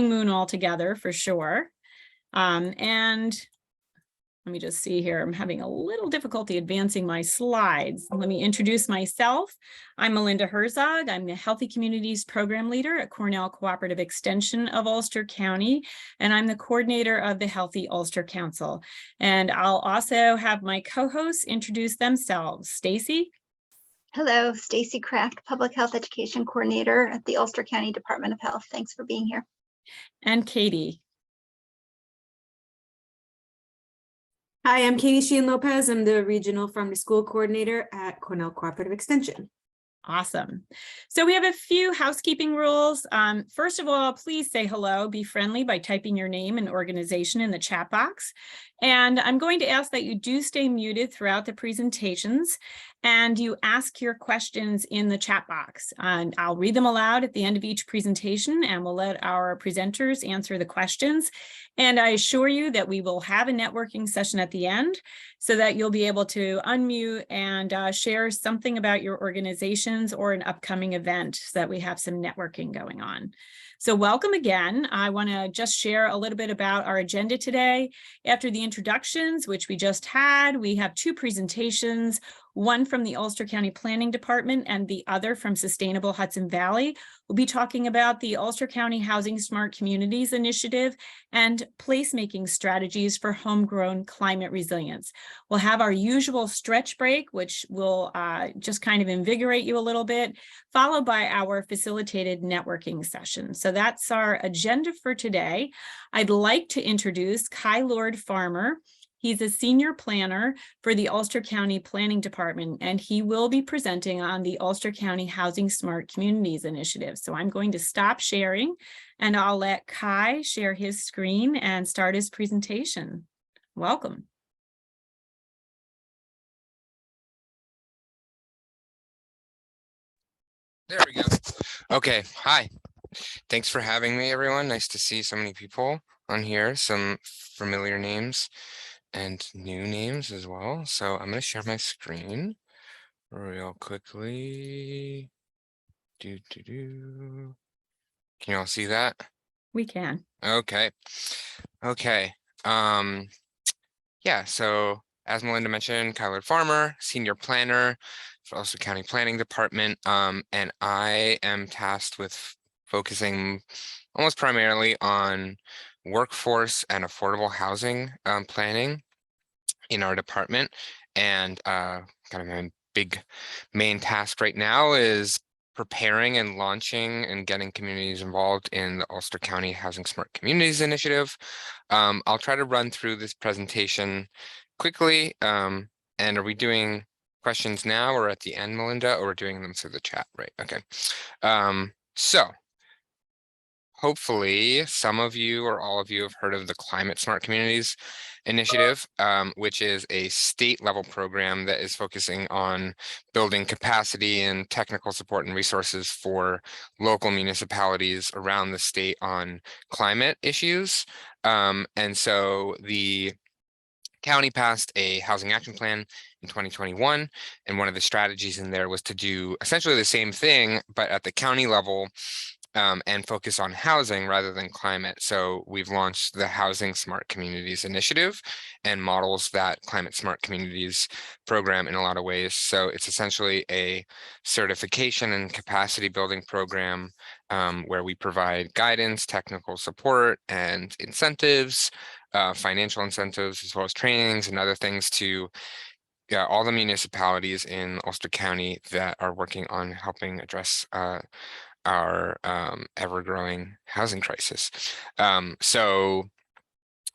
moon altogether for sure. And let me just see here. I'm having a little difficulty advancing my slides. Let me introduce myself. I'm Melinda Herzog. I'm the Healthy Communities Program Leader at Cornell Cooperative Extension of Ulster County, and I'm the coordinator of the Healthy Ulster Council. And I'll also have my co-hosts introduce themselves. Stacy? Hello, Stacy Kraft, Public Health Education Coordinator at the Ulster County Department of Health. Thanks for being here. And Katie? Hi, I'm Katie Sheehan Lopez. I'm the Regional Farm to School Coordinator at Cornell Cooperative Extension. Awesome. So we have a few housekeeping rules. First of all, please say hello, be friendly by typing your name and organization in the chat box. And I'm going to ask that you do stay muted throughout the presentations and you ask your questions in the chat box. And I'll read them aloud at the end of each presentation and we'll let our presenters answer the questions. And I assure you that we will have a networking session at the end so that you'll be able to unmute and share something about your organizations or an upcoming event so that we have some networking going on. So welcome again. I want to just share a little bit about our agenda today. After the introductions, which we just had, we have two presentations, one from the Ulster County Planning Department and the other from Sustainable Hudson Valley. We'll be talking about the Ulster County Housing Smart Communities Initiative and placemaking strategies for homegrown climate resilience. We'll have our usual stretch break, which will just kind of invigorate you a little bit, followed by our facilitated networking session. So that's our agenda for today. I'd like to introduce Kai Lord Farmer. He's a senior planner for the Ulster County Planning Department, and he will be presenting on the Ulster County Housing Smart Communities Initiative. So I'm going to stop sharing and I'll let Kai share his screen and start his presentation. Welcome. There we go. Okay, hi. Thanks for having me, everyone. Nice to see so many people on here, some familiar names and new names as well. So I'm going to share my screen real quickly. Can you all see that? We can. Okay. Okay. Yeah, so as Melinda mentioned, Kyler Farmer, senior planner for Ulster County Planning Department, and I am tasked with focusing almost primarily on workforce and affordable housing planning in our department. And kind of my big main task right now is preparing and launching and getting communities involved in the Ulster County Housing Smart Communities Initiative. I'll try to run through this presentation quickly. And are we doing questions now or at the end, Melinda, or we're doing them through the chat, right? Okay. So hopefully some of you or all of you have heard of the Climate Smart Communities Initiative, which is a state level program that is focusing on building capacity and technical support and resources for local municipalities around the state on climate issues. And so the county passed a housing action plan in 2021, and one of the strategies in there was to do essentially the same thing, but at the county level, and focus on housing rather than climate. So we've launched the Housing Smart Communities Initiative and models that Climate Smart Communities program in a lot of ways. So it's essentially a certification and capacity building program where we provide guidance, technical support, and incentives, financial incentives, as well as trainings and other things to all the municipalities in Ulster County that are working on helping address our ever-growing housing crisis. So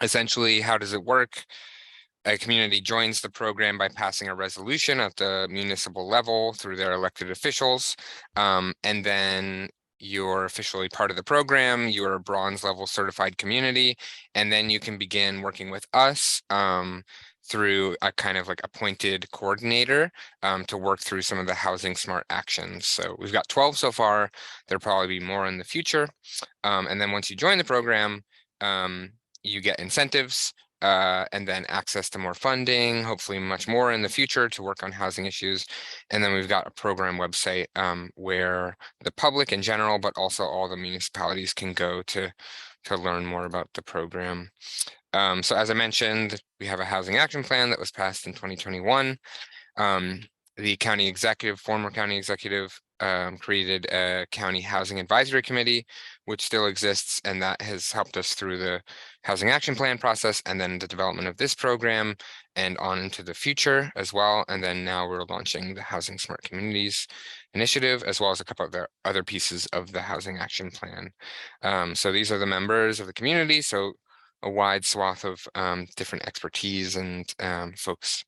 essentially, how does it work? A community joins the program by passing a resolution at the municipal level through their elected officials, and then you're officially part of the program, you're a bronze level certified community, and then you can begin working with us through a kind of like appointed coordinator to work through some of the housing smart actions. So we've got 12 so far. There'll probably be more in the future. And then once you join the program, you get incentives and then access to more funding, hopefully much more in the future to work on housing issues. And then we've got a program website where the public in general, but also all the municipalities can go to learn more about the program. So as I mentioned, we have a housing action plan that was passed in 2021. The county executive, former county executive, created a county housing advisory committee, which still exists, and that has helped us through the housing action plan process and then the development of this program and on into the future as well. And then now we're launching the Housing Smart Communities initiative, as well as a couple of the other pieces of the housing action plan. So these are the members of the community. So a wide swath of different expertise and folks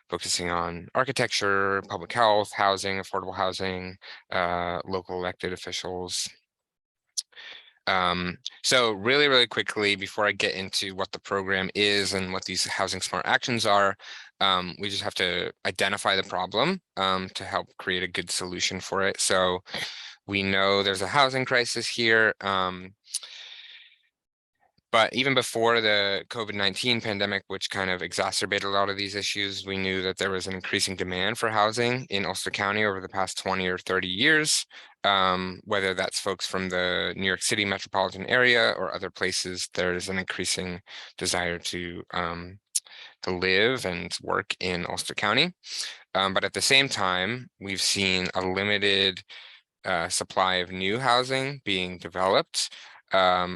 focusing on architecture, public health, housing, affordable housing, local elected officials. So really quickly, before I get into what the program is and what these housing smart actions are, we just have to identify the problem to help create a good solution for it. So we know there's a housing crisis here. But even before the COVID-19 pandemic, which kind of exacerbated a lot of these issues, we knew that there was an increasing demand for housing in Ulster County over the past 20 or 30 years, whether that's folks from the New York City metropolitan area or other places. There's an increasing desire to live and work in Ulster County. But at the same time, we've seen a limited supply of new housing being developed,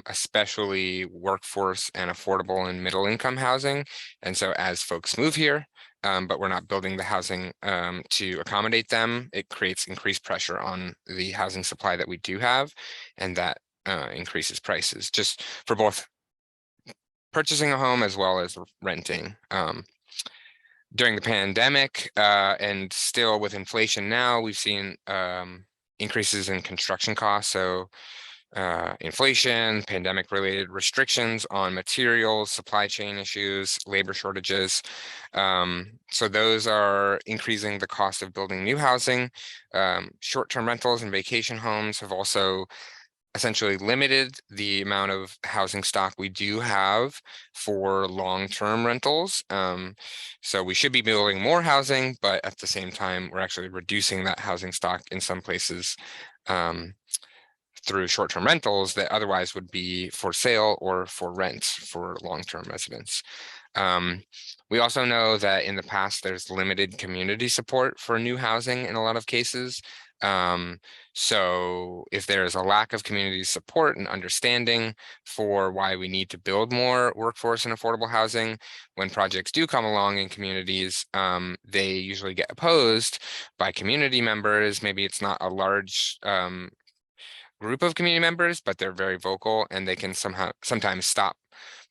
especially workforce and affordable and middle income housing. And so as folks move here, but we're not building the housing to accommodate them, it creates increased pressure on the housing supply that we do have, and that increases prices just for both purchasing a home as well as renting. During the pandemic and still with inflation now, we've seen increases in construction costs. So inflation, pandemic related restrictions on materials, supply chain issues, labor shortages. So those are increasing the cost of building new housing. Short-term rentals and vacation homes have also essentially limited the amount of housing stock we do have for long-term rentals. So we should be building more housing, but at the same time, we're actually reducing that housing stock in some places through short-term rentals that otherwise would be for sale or for rent for long-term residents. We also know that in the past, there's limited community support for new housing in a lot of cases. So if there's a lack of community support and understanding for why we need to build more workforce and affordable housing, when projects do come along in communities, they usually get opposed by community members. Maybe it's not a large group of community members, but they're very vocal, and they can sometimes stop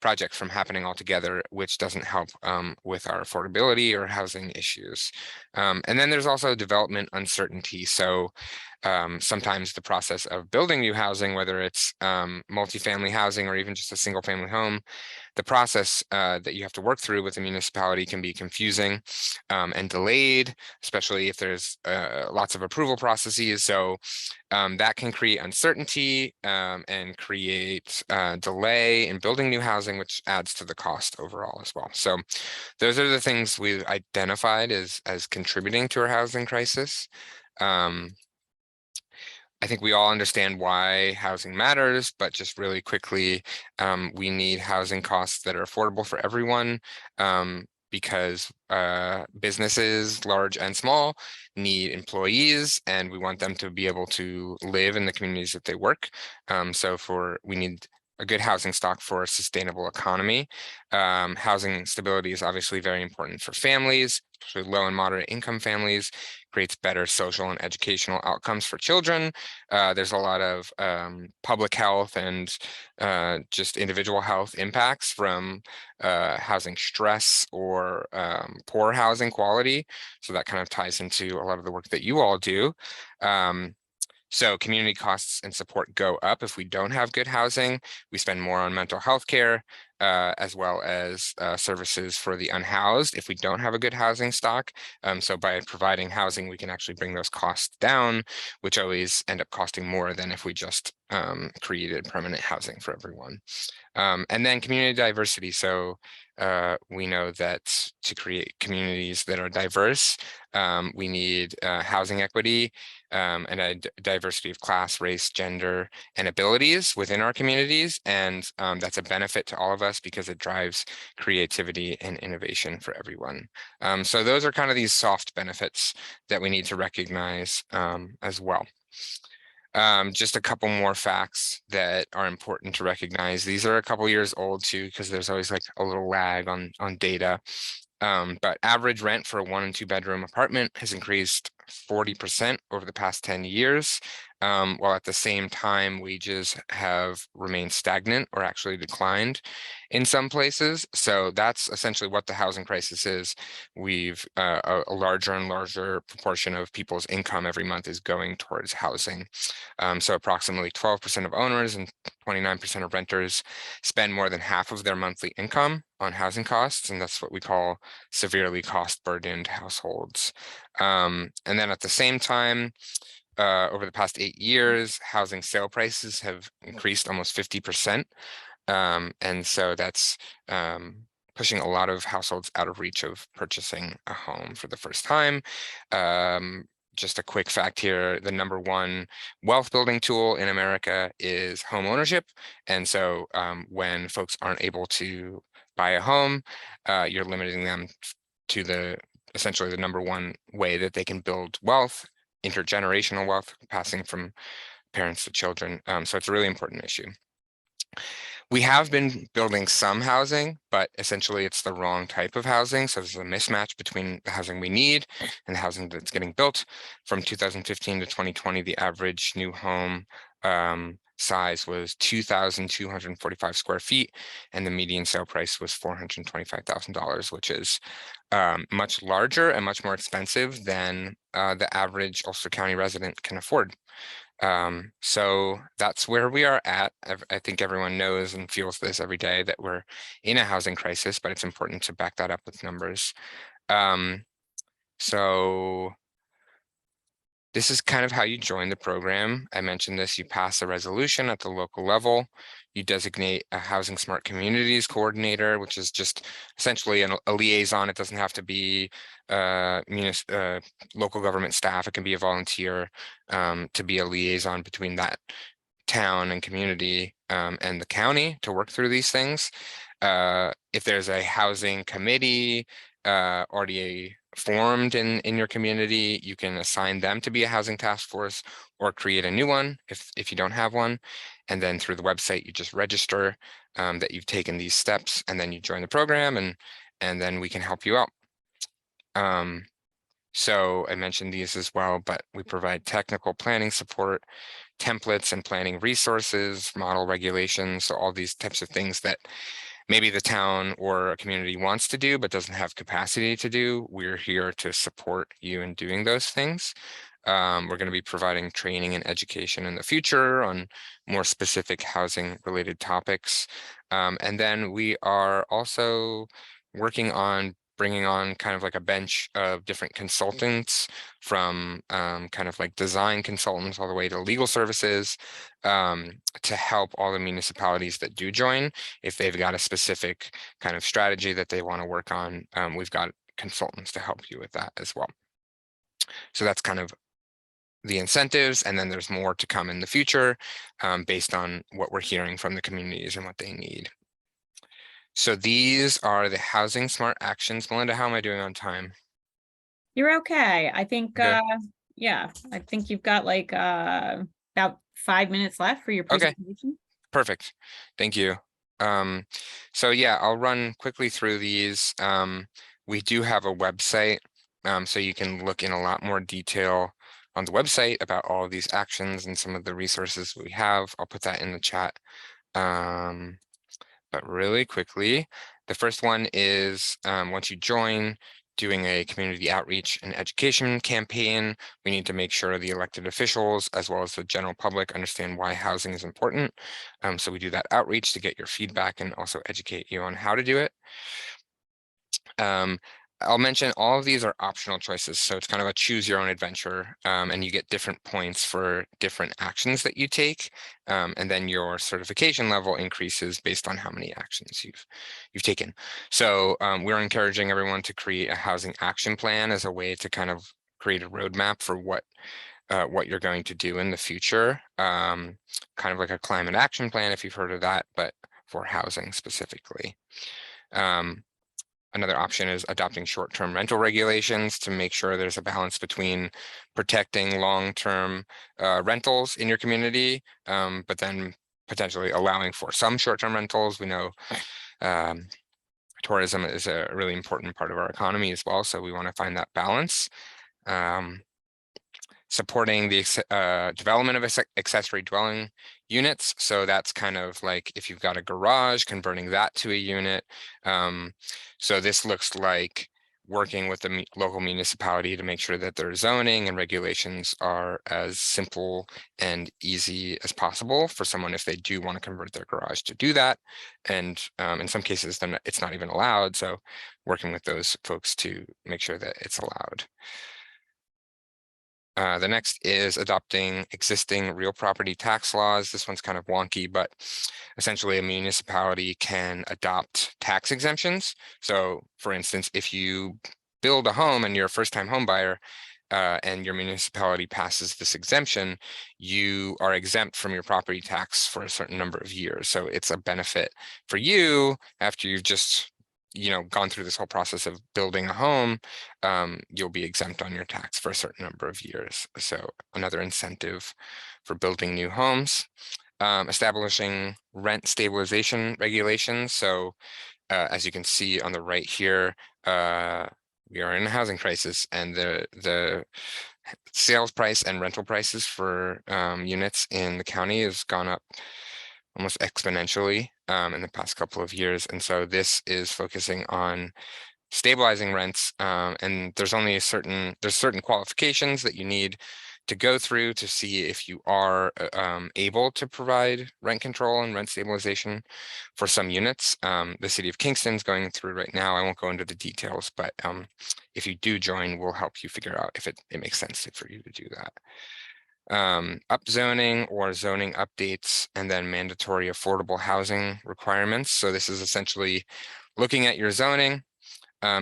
projects from happening altogether, which doesn't help with our affordability or housing issues. And then there's also development uncertainty. So sometimes the process of building new housing, whether it's multifamily housing or even just a single family home, the process that you have to work through with the municipality can be confusing and delayed, especially if there's lots of approval processes. So that can create uncertainty and create delay in building new housing, which adds to the cost overall as well. So those are the things we've identified as contributing to our housing crisis. I think we all understand why housing matters, but just really quickly, we need housing costs that are affordable for everyone, because businesses, large and small, need employees, and we want them to be able to live in the communities that they work. So we need a good housing stock for a sustainable economy. Housing stability is obviously very important for families, especially low and moderate income families, creates better social and educational outcomes for children. There's a lot of public health and just individual health impacts from housing stress or poor housing quality. So that kind of ties into a lot of the work that you all do. So community costs and support go up if we don't have good housing. We spend more on mental health care. as well as services for the unhoused if we don't have a good housing stock. So by providing housing, we can actually bring those costs down, which always end up costing more than if we just created permanent housing for everyone. And then community diversity. So we know that to create communities that are diverse, we need housing equity and a diversity of class, race, gender, and abilities within our communities. And that's a benefit to all of us because it drives creativity and innovation for everyone. So those are kind of these soft benefits that we need to recognize as well. Just a couple more facts that are important to recognize. These are a couple years old too, because there's always like a little lag on data. But average rent for a 1 and 2 bedroom apartment has increased 40% over the past 10 years, while at the same time wages have remained stagnant or actually declined in some places. So that's essentially what the housing crisis is. We've a larger and larger proportion of people's income every month is going towards housing. So approximately 12% of owners and 29% of renters spend more than half of their monthly income on housing costs, and that's what we call severely cost burdened households. And then at the same time, over the past 8 years, housing sale prices have increased almost 50%. And so that's pushing a lot of households out of reach of purchasing a home for the first time. Just a quick fact here, the #1 wealth building tool in America is home ownership. And so when folks aren't able to buy a home, you're limiting them to essentially the #1 way that they can build wealth, intergenerational wealth, passing from parents to children. So it's a really important issue. We have been building some housing, but essentially it's the wrong type of housing. So there's a mismatch between the housing we need and the housing that's getting built. From 2015 to 2020, the average new home size was 2,245 square feet, and the median sale price was $425,000, which is much larger and much more expensive than the average Ulster County resident can afford. So that's where we are at. I think everyone knows and feels this every day that we're in a housing crisis, but it's important to back that up with numbers. So this is kind of how you join the program. I mentioned this, you pass a resolution at the local level. You designate a Housing Smart Communities coordinator, which is just essentially a liaison. It doesn't have to be local government staff. It can be a volunteer to be a liaison between that town and community and the county to work through these things. If there's a housing committee already formed in your community, you can assign them to be a housing task force or create a new one if you don't have one. And then through the website, you just register that you've taken these steps, and then you join the program, and then we can help you out. So I mentioned these as well, but we provide technical planning support, templates and planning resources, model regulations, so all these types of things that maybe the town or a community wants to do but doesn't have capacity to do. We're here to support you in doing those things. We're going to be providing training and education in the future on more specific housing related topics. And then we are also working on bringing on kind of like a bench of different consultants, from kind of like design consultants all the way to legal services, to help all the municipalities that do join. If they've got a specific kind of strategy that they want to work on, we've got consultants to help you with that as well. So that's kind of the incentives, and then there's more to come in the future based on what we're hearing from the communities and what they need. So these are the Housing Smart actions. Melinda, how am I doing on time? You're okay. I think, Okay. yeah, I think you've got like about 5 minutes left for your Okay. presentation. Perfect. Thank you. So yeah, I'll run quickly through these. We do have a website, so you can look in a lot more detail on the website about all of these actions and some of the resources we have. I'll put that in the chat. But really quickly, the first one is once you join, doing a community outreach and education campaign. We need to make sure the elected officials, as well as the general public, understand why housing is important. So we do that outreach to get your feedback and also educate you on how to do it. I'll mention all of these are optional choices, so it's kind of a choose your own adventure, and you get different points for different actions that you take, and then your certification level increases based on how many actions you've taken. So we're encouraging everyone to create a housing action plan as a way to kind of create a roadmap for what you're going to do in the future, kind of like a climate action plan, if you've heard of that, but for housing specifically. Another option is adopting short-term rental regulations to make sure there's a balance between protecting long-term rentals in your community, but then potentially allowing for some short-term rentals. We know tourism is a really important part of our economy as well, so we want to find that balance. Supporting the development of accessory dwelling units. So that's kind of like if you've got a garage, converting that to a unit. So this looks like working with the local municipality to make sure that their zoning and regulations are as simple and easy as possible for someone if they do want to convert their garage to do that. And in some cases, then it's not even allowed. So working with those folks to make sure that it's allowed. The next is adopting existing real property tax laws. This one's kind of wonky, but essentially a municipality can adopt tax exemptions. So for instance, if you build a home and you're a first-time home buyer, and your municipality passes this exemption, you are exempt from your property tax for a certain number of years. So it's a benefit for you after you've just gone through this whole process of building a home. You'll be exempt on your tax for a certain number of years. So another incentive for building new homes. Establishing rent stabilization regulations. So as you can see on the right here, we are in a housing crisis, and the sales price and rental prices for units in the county has gone up almost exponentially in the past couple of years. And so this is focusing on stabilizing rents, and there's certain qualifications that you need to go through to see if you are able to provide rent control and rent stabilization for some units. The city of Kingston's going through right now. I won't go into the details, but if you do join, we'll help you figure out if it makes sense for you to do that. Upzoning or zoning updates, and then mandatory affordable housing requirements. So this is essentially looking at your zoning,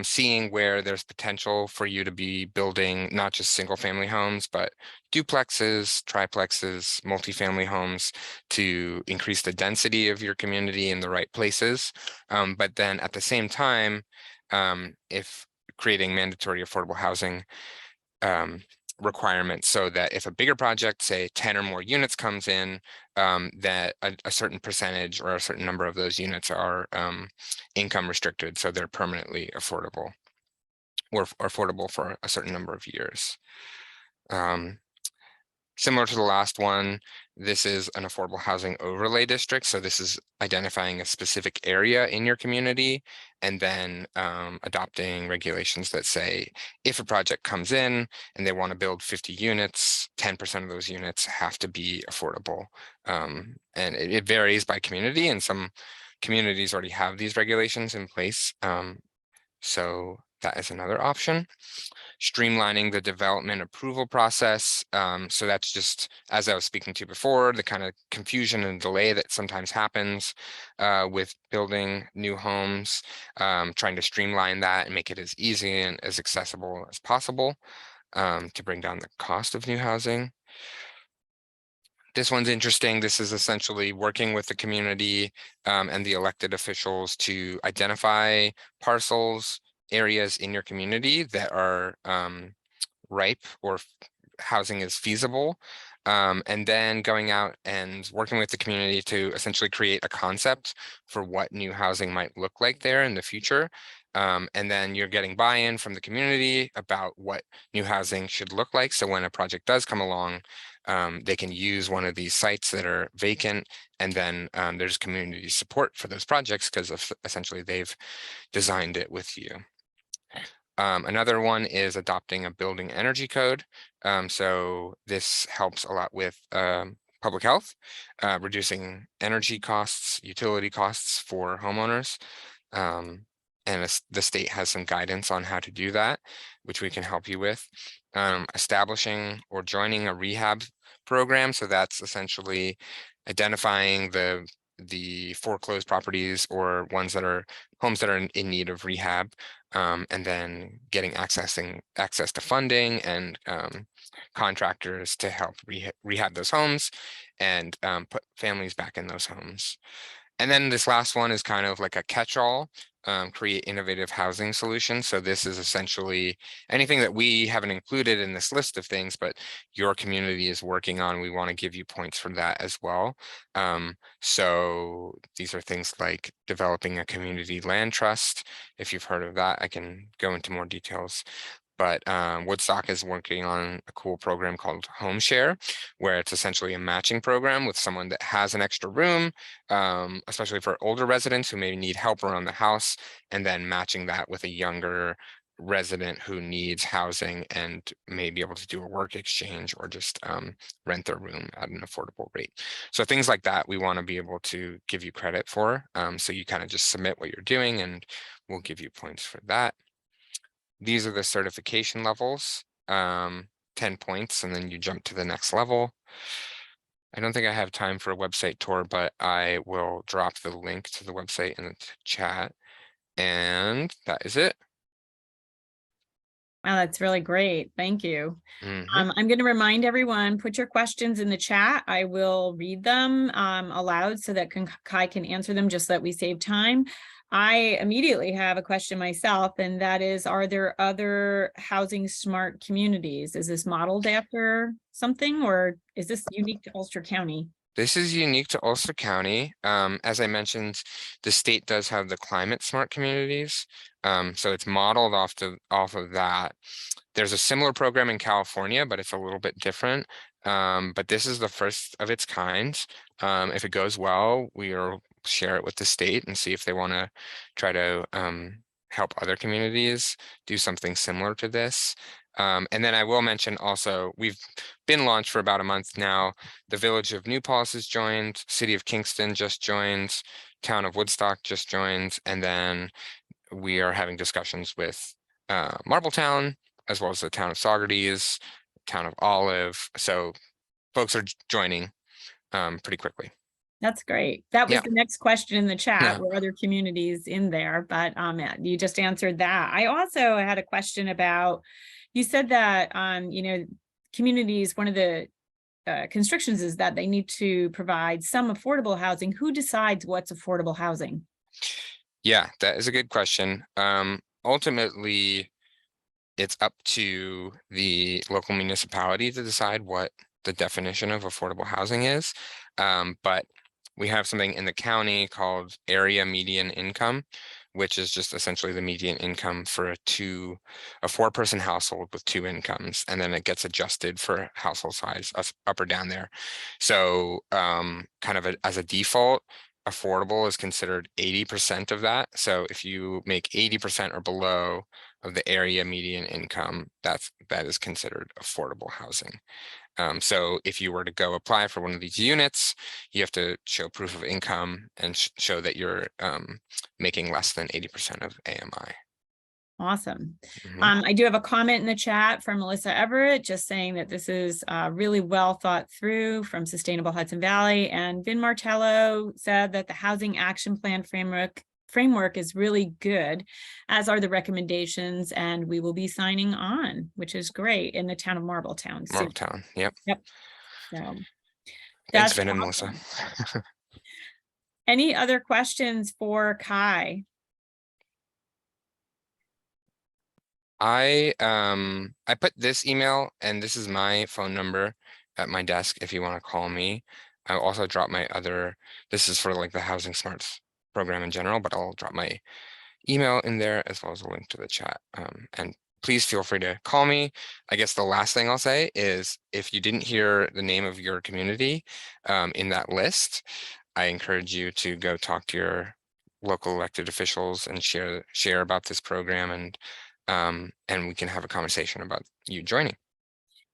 seeing where there's potential for you to be building not just single family homes, but duplexes, triplexes, multifamily homes to increase the density of your community in the right places. But then at the same time, if creating mandatory affordable housing requirements, so that if a bigger project, say 10 or more units comes in, that a certain percentage or a certain number of those units are income restricted, so they're permanently affordable or affordable for a certain number of years. Similar to the last one, this is an affordable housing overlay district. So this is identifying a specific area in your community and then adopting regulations that say if a project comes in and they want to build 50 units, 10% of those units have to be affordable. And it varies by community, and some communities already have these regulations in place. So that is another option. Streamlining the development approval process. So that's just, as I was speaking to before, the kind of confusion and delay that sometimes happens with building new homes, trying to streamline that and make it as easy and as accessible as possible to bring down the cost of new housing. This one's interesting. This is essentially working with the community and the elected officials to identify parcels, areas in your community that are ripe or housing is feasible, and then going out and working with the community to essentially create a concept for what new housing might look like there in the future. And then you're getting buy-in from the community about what new housing should look like. So when a project does come along, they can use one of these sites that are vacant, and then there's community support for those projects because essentially they've designed it with you. Another one is adopting a building energy code. So this helps a lot with public health, reducing energy costs, utility costs for homeowners. And the state has some guidance on how to do that, which we can help you with. Establishing or joining a rehab program. So that's essentially identifying the foreclosed properties or ones that are homes that are in need of rehab, and then getting access to funding and contractors to help rehab those homes and put families back in those homes. And then this last one is kind of like a catch-all, create innovative housing solutions. So this is essentially anything that we haven't included in this list of things, but your community is working on. We want to give you points for that as well. So these are things like developing a community land trust. If you've heard of that, I can go into more details. But Woodstock is working on a cool program called Home Share, where it's essentially a matching program with someone that has an extra room, especially for older residents who may need help around the house, and then matching that with a younger resident who needs housing and may be able to do a work exchange or just rent their room at an affordable rate. So things like that, we want to be able to give you credit for. So you kind of just submit what you're doing and we'll give you points for that. These are the certification levels, 10 points, and then you jump to the next level. I don't think I have time for a website tour, but I will drop the link to the website in the chat. And that is it. Wow, that's really great. Thank you. Mhm. I'm going to remind everyone, put your questions in the chat. I will read them aloud so that Kai can answer them, just so that we save time. I immediately have a question myself, and that is, are there other housing smart communities? Is this modeled after something, or is this unique to Ulster County? This is unique to Ulster County. As I mentioned, the state does have the climate smart communities. So it's modeled off of that. There's a similar program in California, but it's a little bit different. But this is the first of its kind. If it goes well, we'll share it with the state and see if they want to try to help other communities do something similar to this. And then I will mention also, we've been launched for about a month now. The Village of New Paltz has joined, City of Kingston just joined, Town of Woodstock just joined, and then we are having discussions with Marbletown, as well as the Town of Saugerties, Town of Olive. So folks are joining pretty quickly. That's great. That was Yeah. the next question in the chat. Yeah. Were other communities in there? But you just answered that. I also had a question about, you said that communities, one of the constrictions is that they need to provide some affordable housing. Who decides what's affordable housing? Yeah, that is a good question. Ultimately, it's up to the local municipality to decide what the definition of affordable housing is. But we have something in the county called area median income, which is just essentially the median income for a 4-person household with 2 incomes, and then it gets adjusted for household size up or down there. So kind of as a default, affordable is considered 80% of that. So if you make 80% or below of the area median income, that is considered affordable housing. So if you were to go apply for one of these units, you have to show proof of income and show that you're making less than 80% of AMI. Awesome. Mhm. I do have a comment in the chat from Melissa Everett, just saying that this is really well thought through from Sustainable Hudson Valley. And Vin Martello said that the Housing Action Plan framework is really good, as are the recommendations, and we will be signing on, which is great, in the town of Marbletown. Marbletown, yep. So Thanks, that's Vin and awesome. Melissa. Any other questions for Kai? I put this email, and this is my phone number at my desk if you want to call me. I'll also drop my this is for like the Housing Smarts program in general, but I'll drop my email in there as well as a link to the chat. And please feel free to call me. I guess the last thing I'll say is, if you didn't hear the name of your community in that list, I encourage you to go talk to your local elected officials and share about this program and and we can have a conversation about you joining.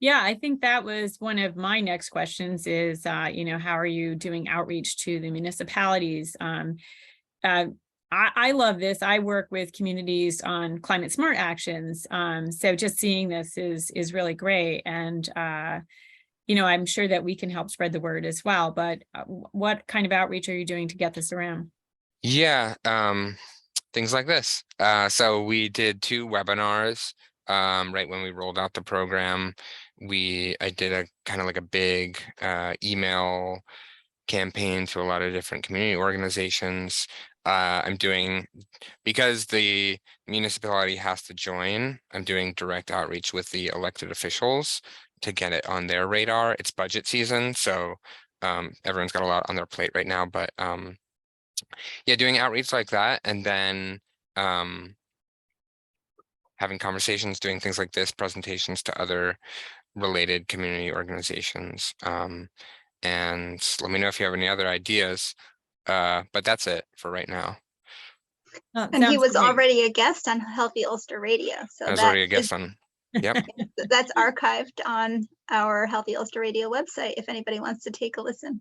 Yeah, I think that was one of my next questions is, how are you doing outreach to the municipalities? I love this. I work with communities on climate smart actions. So just seeing this is really great. And, I'm sure that we can help spread the word as well. But what kind of outreach are you doing to get this around? Yeah, things like this. So we did 2 webinars right when we rolled out the program. I did a kind of like a big email campaign to a lot of different community organizations. I'm doing, because the municipality has to join, I'm doing direct outreach with the elected officials to get it on their radar. It's budget season, so everyone's got a lot on their plate right now, but yeah, doing outreach like that, and then having conversations, doing things like this, presentations to other related community organizations. And let me know if you have any other ideas. But that's it for right now. Oh, And he sounds was great. already a guest on Healthy Ulster Radio. So I was that already a is, guest on. Yep. that's archived on our Healthy Ulster Radio website if anybody wants to take a listen.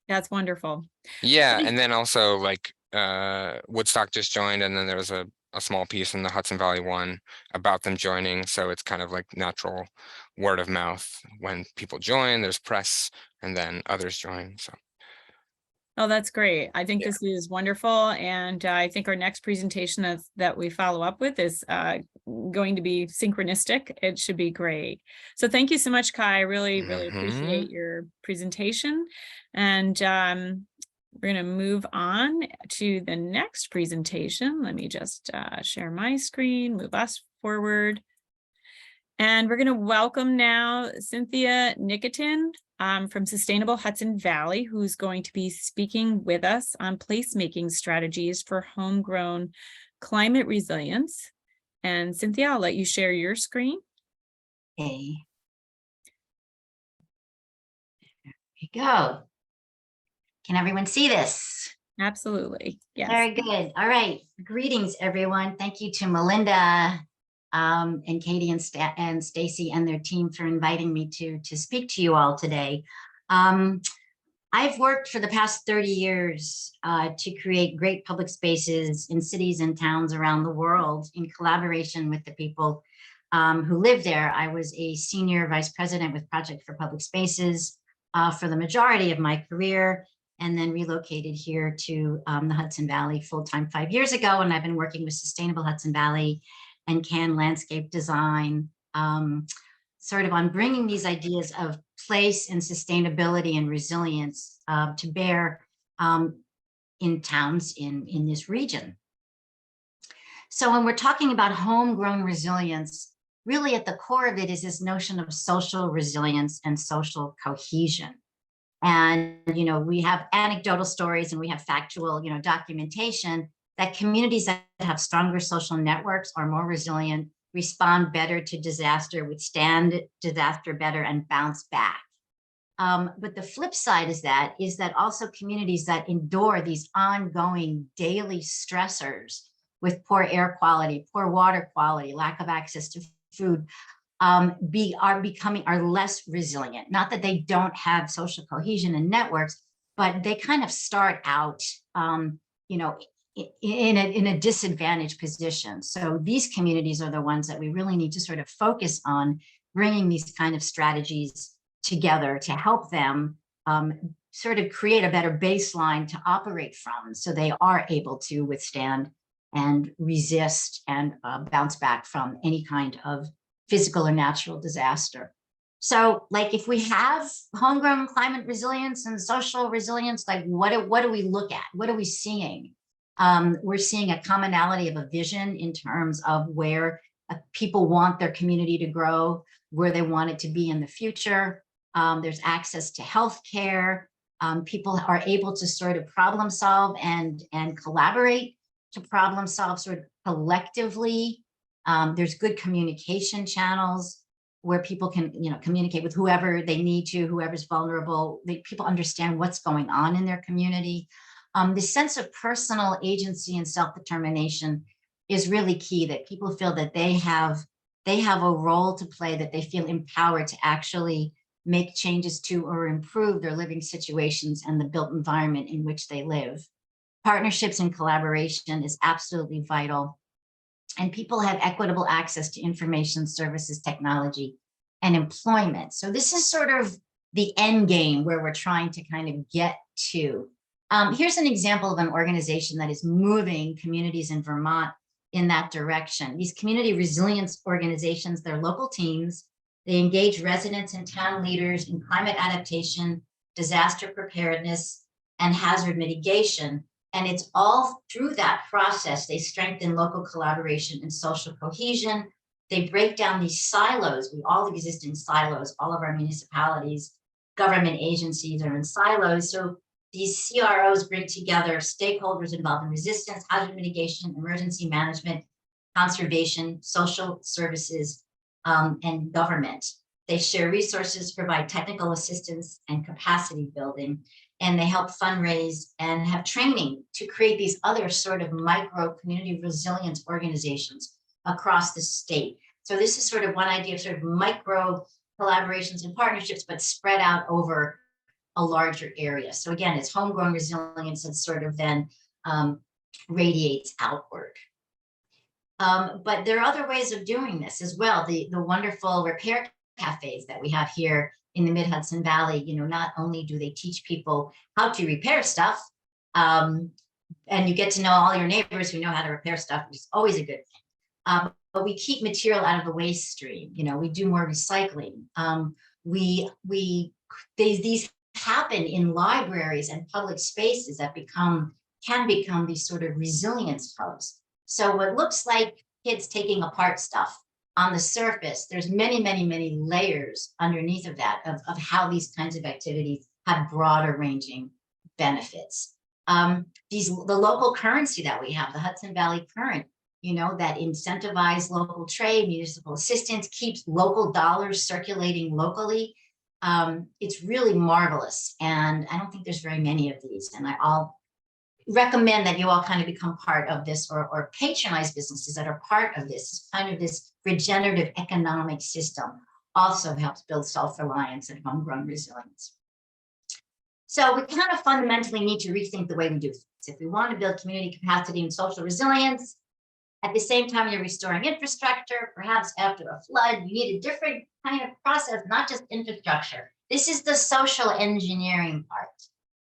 That's wonderful. Yeah, and then also like Woodstock just joined, and then there was a small piece in the Hudson Valley one about them joining. So it's kind of like natural word of mouth. When people join, there's press, and then others join. So Oh, that's great. I think Yeah. this is wonderful. And I think our next presentation that we follow up with is going to be synchronistic. It should be great. So thank you so much, Kai. I really appreciate your presentation. And we're going to move on to the next presentation. Let me just share my screen, move us forward. And we're going to welcome now Cynthia Nikitin from Sustainable Hudson Valley, who's going to be speaking with us on placemaking strategies for homegrown climate resilience. And Cynthia, I'll let you share your screen. Okay. There we go. Can everyone see this? Absolutely. Yes. Very good. All right. Greetings, everyone. Thank you to Melinda and Katie and Stacy and their team for inviting me to speak to you all today. I've worked for the past 30 years to create great public spaces in cities and towns around the world in collaboration with the people who live there. I was a senior vice president with Project for Public Spaces for the majority of my career, and then relocated here to the Hudson Valley full-time 5 years ago. And I've been working with Sustainable Hudson Valley and Can Landscape Design, sort of on bringing these ideas of place and sustainability and resilience to bear in towns in this region. So when we're talking about homegrown resilience, really at the core of it is this notion of social resilience and social cohesion. And, we have anecdotal stories and we have factual, documentation that communities that have stronger social networks are more resilient, respond better to disaster, withstand disaster better, and bounce back. But the flip side is that also communities that endure these ongoing daily stressors with poor air quality, poor water quality, lack of access to food, are less resilient. Not that they don't have social cohesion and networks, but they kind of start out, in a disadvantaged position. So these communities are the ones that we really need to sort of focus on bringing these kind of strategies together to help them sort of create a better baseline to operate from, so they are able to withstand and resist and bounce back from any kind of physical or natural disaster. So like if we have homegrown climate resilience and social resilience, like what do we look at? What are we seeing? We're seeing a commonality of a vision in terms of where people want their community to grow, where they want it to be in the future. There's access to healthcare. People are able to sort of problem solve and collaborate to problem solve sort of collectively. There's good communication channels where people can, communicate with whoever they need to, whoever's vulnerable. People understand what's going on in their community. The sense of personal agency and self-determination is really key, that people feel that they have a role to play, that they feel empowered to actually make changes to or improve their living situations and the built environment in which they live. Partnerships and collaboration is absolutely vital. And people have equitable access to information, services, technology, and employment. So this is sort of the end game where we're trying to kind of get to. Here's an example of an organization that is moving communities in Vermont in that direction. These community resilience organizations, they're local teams. They engage residents and town leaders in climate adaptation, disaster preparedness, and hazard mitigation. And it's all through that process, they strengthen local collaboration and social cohesion. They break down these silos. We all exist in silos. All of our municipalities, government agencies are in silos. So these CROs bring together stakeholders involved in resistance, hazard mitigation, emergency management, conservation, social services, and government. They share resources, provide technical assistance and capacity building, and they help fundraise and have training to create these other sort of micro community resilience organizations across the state. So this is sort of one idea of sort of micro collaborations and partnerships, but spread out over a larger area. So again, it's homegrown resilience that sort of then radiates outward. But there are other ways of doing this as well. The wonderful repair cafes that we have here in the Mid-Hudson Valley, you know, not only do they teach people how to repair stuff, and you get to know all your neighbors who know how to repair stuff, which is always a good thing. But we keep material out of the waste stream. You know, we do more recycling. These happen in libraries and public spaces that can become these sort of resilience hubs. So what looks like kids taking apart stuff on the surface, there's many, many, many layers underneath of that, of how these kinds of activities have broader ranging benefits. The local currency that we have, the Hudson Valley Current, you know, that incentivize local trade, municipal assistance, keeps local dollars circulating locally. It's really marvelous. And I don't think there's very many of these. And I'll recommend that you all kind of become part of this, or patronize businesses that are part of this. Kind of this regenerative economic system also helps build self-reliance and homegrown resilience. So we kind of fundamentally need to rethink the way we do things. If we want to build community capacity and social resilience, at the same time you're restoring infrastructure, perhaps after a flood, you need a different kind of process, not just infrastructure. This is the social engineering part.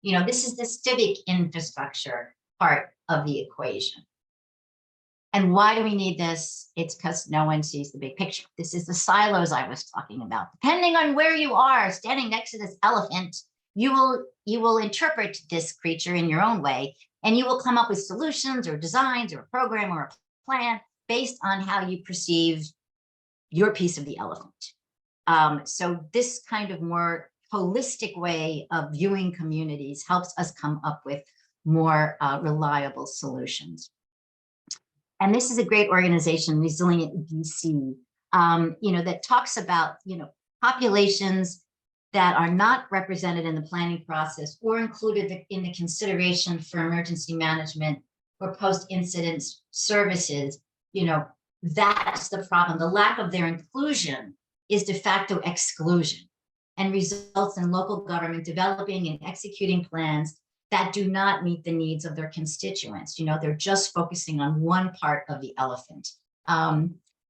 You know, this is the civic infrastructure part of the equation. And why do we need this? It's because no one sees the big picture. This is the silos I was talking about. Depending on where you are standing next to this elephant, you will interpret this creature in your own way, and you will come up with solutions or designs or a program or a plan based on how you perceive your piece of the elephant. So this kind of more holistic way of viewing communities helps us come up with more reliable solutions. And this is a great organization, Resilient DC, you know, that talks about, you know, populations that are not represented in the planning process or included in the consideration for emergency management or post-incident services. You know, that's the problem. The lack of their inclusion is de facto exclusion and results in local government developing and executing plans that do not meet the needs of their constituents. You know, they're just focusing on one part of the elephant.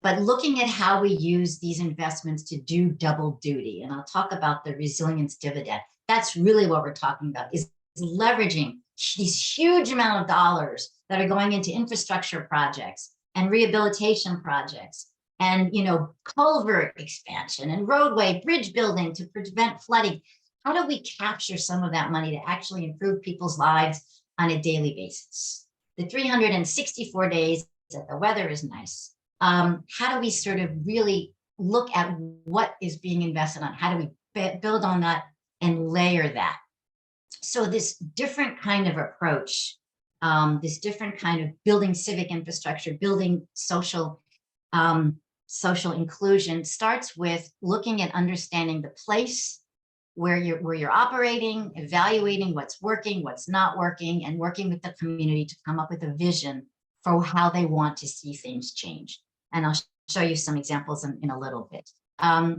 But looking at how we use these investments to do double duty, and I'll talk about the resilience dividend. That's really what we're talking about, is leveraging these huge amount of dollars that are going into infrastructure projects and rehabilitation projects and, you know, culvert expansion and roadway bridge building to prevent flooding. How do we capture some of that money to actually improve people's lives on a daily basis? The 364 days that the weather is nice. How do we sort of really look at what is being invested on? How do we build on that and layer that? So this different kind of approach, this different kind of building civic infrastructure, building social inclusion starts with looking at understanding the place where you're operating, evaluating what's working, what's not working, and working with the community to come up with a vision for how they want to see things change. And I'll show you some examples in a little bit.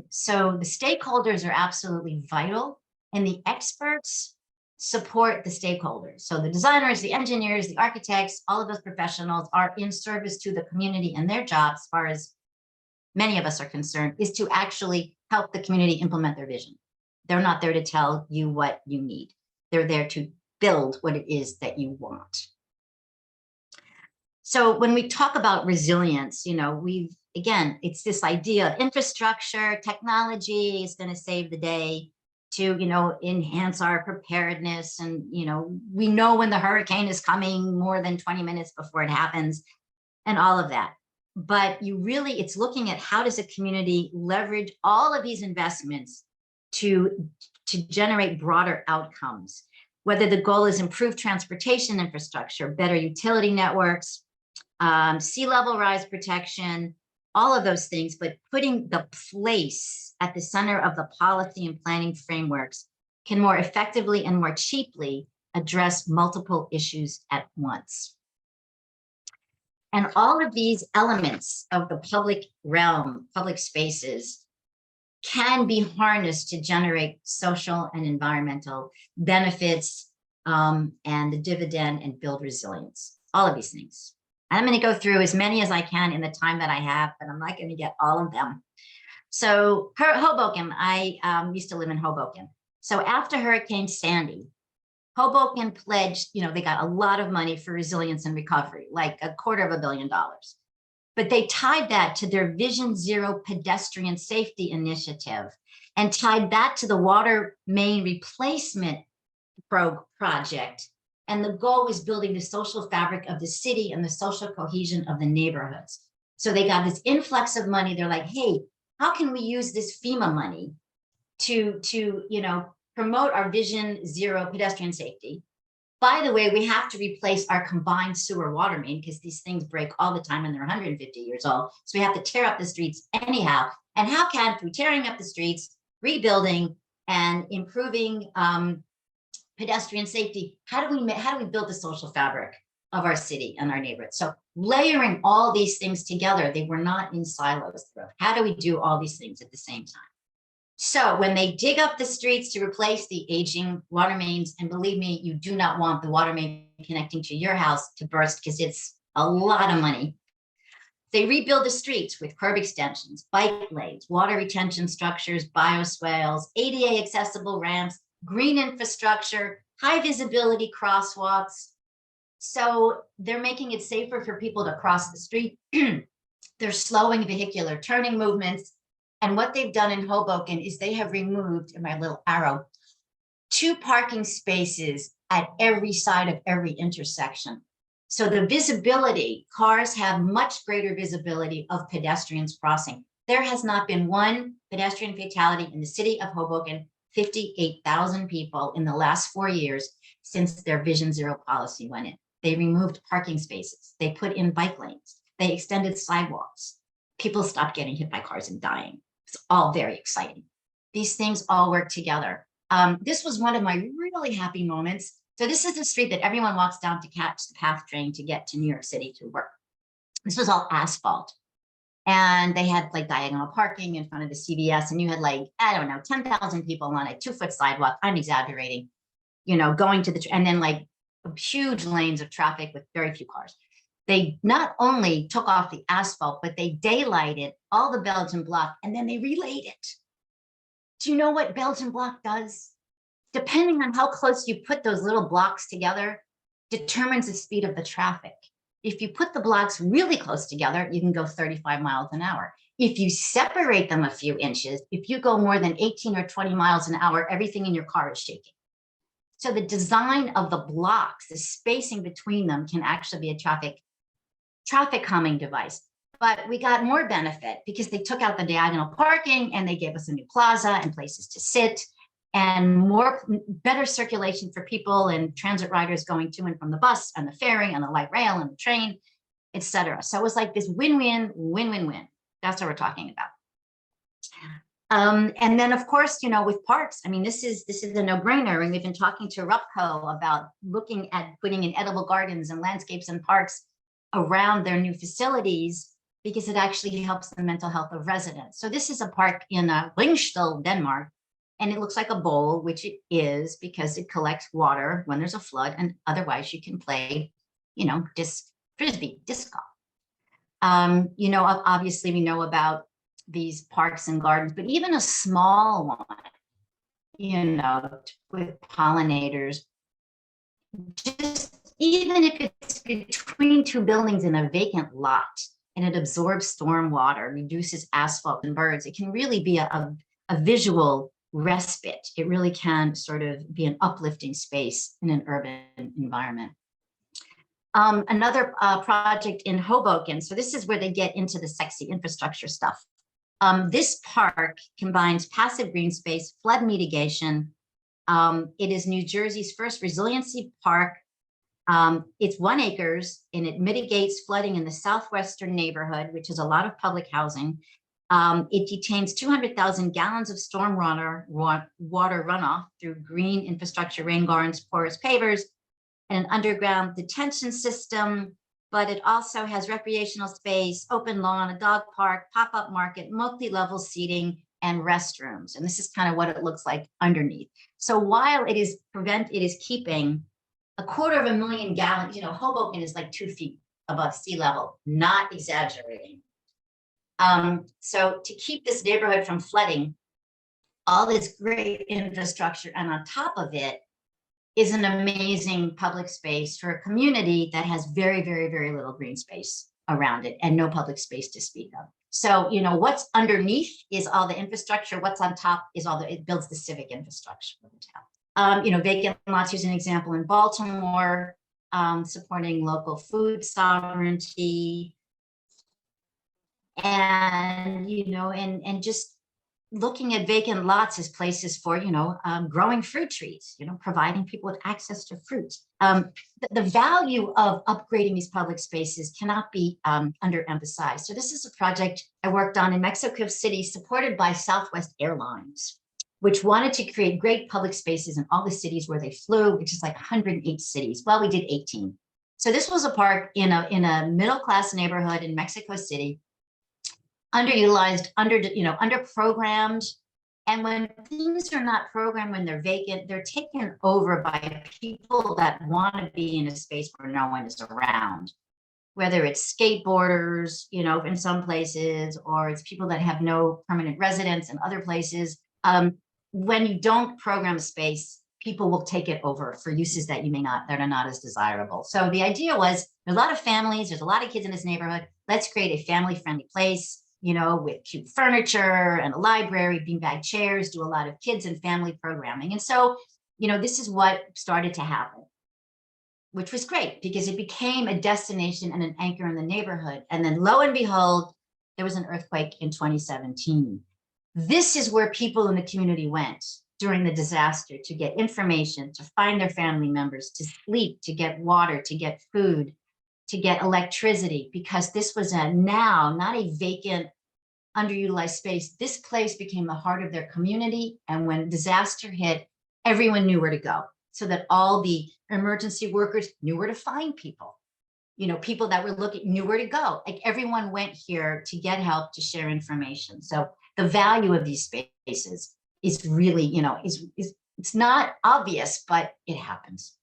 So the stakeholders are absolutely vital, and the experts support the stakeholders. So the designers, the engineers, the architects, all of those professionals are in service to the community, and their job, as far as many of us are concerned, is to actually help the community implement their vision. They're not there to tell you what you need. They're there to build what it is that you want. So when we talk about resilience, again, it's this idea of infrastructure, technology is going to save the day to, enhance our preparedness. And, we know when the hurricane is coming more than 20 minutes before it happens and all of that. But it's looking at how does a community leverage all of these investments to generate broader outcomes, whether the goal is improved transportation infrastructure, better utility networks, sea level rise protection, all of those things, but putting the place at the center of the policy and planning frameworks can more effectively and more cheaply address multiple issues at once. And all of these elements of the public realm, public spaces, can be harnessed to generate social and environmental benefits and the dividend and build resilience, all of these things. I'm going to go through as many as I can in the time that I have, but I'm not going to get all of them. So Hoboken, I used to live in Hoboken. So after Hurricane Sandy, Hoboken pledged, they got a lot of money for resilience and recovery, like $250 million. But they tied that to their Vision Zero pedestrian safety initiative and tied that to the water main replacement project. And the goal was building the social fabric of the city and the social cohesion of the neighborhoods. So they got this influx of money. They're like, hey, how can we use this FEMA money to promote our Vision Zero pedestrian safety? By the way, we have to replace our combined sewer water main because these things break all the time and they're 150 years old. So we have to tear up the streets anyhow. And how can, through tearing up the streets, rebuilding and improving pedestrian safety, how do we build the social fabric of our city and our neighborhood? So layering all these things together, they were not in silos. How do we do all these things at the same time? So when they dig up the streets to replace the aging water mains, and believe me, you do not want the water main connecting to your house to burst because it's a lot of money. They rebuild the streets with curb extensions, bike lanes, water retention structures, bioswales, ADA accessible ramps, green infrastructure, high visibility crosswalks. So they're making it safer for people to cross the street. They're slowing vehicular turning movements. And what they've done in Hoboken is they have removed, in my little arrow, 2 parking spaces at every side of every intersection. So the visibility, cars have much greater visibility of pedestrians crossing. There has not been one pedestrian fatality in the city of Hoboken, 58,000 people in the last 4 years since their Vision Zero policy went in. They removed parking spaces. They put in bike lanes. They extended sidewalks. People stopped getting hit by cars and dying. It's all very exciting. These things all work together. This was one of my really happy moments. So this is the street that everyone walks down to catch the PATH train to get to New York City to work. This was all asphalt. And they had like diagonal parking in front of the CVS, and you had 10,000 people on a 2-foot sidewalk. I'm exaggerating, going to and then huge lanes of traffic with very few cars. They not only took off the asphalt, but they daylighted all the Belgian block and then they relayed it. Do you know what Belgian block does? Depending on how close you put those little blocks together, determines the speed of the traffic. If you put the blocks really close together, you can go 35 miles an hour. If you separate them a few inches, if you go more than 18 or 20 miles an hour, everything in your car is shaking. So the design of the blocks, the spacing between them can actually be a traffic calming device. But we got more benefit because they took out the diagonal parking and they gave us a new plaza and places to sit and better circulation for people and transit riders going to and from the bus and the ferry and the light rail and the train, etc. So it was like this win-win, win-win-win. That's what we're talking about. And then, of course, with parks, I mean, this is a no-brainer. And we've been talking to RUPCO about looking at putting in edible gardens and landscapes and parks around their new facilities because it actually helps the mental health of residents. So this is a park in Lyngsted, Denmark, and it looks like a bowl, which it is because it collects water when there's a flood, and otherwise you can play, disc golf. Obviously we know about these parks and gardens, but even a small one, with pollinators, just even if it's between two buildings in a vacant lot and it absorbs storm water, reduces asphalt and birds, it can really be a visual respite. It really can sort of be an uplifting space in an urban environment. Another project in Hoboken. So this is where they get into the sexy infrastructure stuff. This park combines passive green space, flood mitigation. It is New Jersey's first resiliency park. It's 1 acre and it mitigates flooding in the southwestern neighborhood, which is a lot of public housing. It detains 200,000 gallons of stormwater water runoff through green infrastructure, rain gardens, porous pavers, and an underground detention system. But it also has recreational space, open lawn, a dog park, pop-up market, multi-level seating, and restrooms. And this is kind of what it looks like underneath. So while it is keeping 250,000 gallons, Hoboken is like 2 feet above sea level, not exaggerating. So to keep this neighborhood from flooding, all this great infrastructure, and on top of it is an amazing public space for a community that has very, very, very little green space around it and no public space to speak of. So, what's underneath is all the infrastructure. What's on top is it builds the civic infrastructure of the town. Vacant lots, here's an example in Baltimore, supporting local food sovereignty. And, and just looking at vacant lots as places for, growing fruit trees, providing people with access to fruit. The value of upgrading these public spaces cannot be underemphasized. So this is a project I worked on in Mexico City, supported by Southwest Airlines, which wanted to create great public spaces in all the cities where they flew, which is like 108 cities. Well, we did 18. So this was a park in a middle-class neighborhood in Mexico City, underutilized, underprogrammed. And when things are not programmed, when they're vacant, they're taken over by people that want to be in a space where no one is around, whether it's skateboarders, in some places, or it's people that have no permanent residence in other places. When you don't program a space, people will take it over for uses that are not as desirable. So the idea was, there's a lot of families, there's a lot of kids in this neighborhood. Let's create a family-friendly place, with cute furniture and a library, beanbag chairs, do a lot of kids and family programming. And so, this is what started to happen, which was great because it became a destination and an anchor in the neighborhood. And then lo and behold, there was an earthquake in 2017. This is where people in the community went during the disaster to get information, to find their family members, to sleep, to get water, to get food, to get electricity, because this was not a vacant, underutilized space. This place became the heart of their community. And when disaster hit, everyone knew where to go, so that all the emergency workers knew where to find people. People that were looking knew where to go. Like, everyone went here to get help, to share information. So the value of these spaces is really, it's not obvious, but it happens.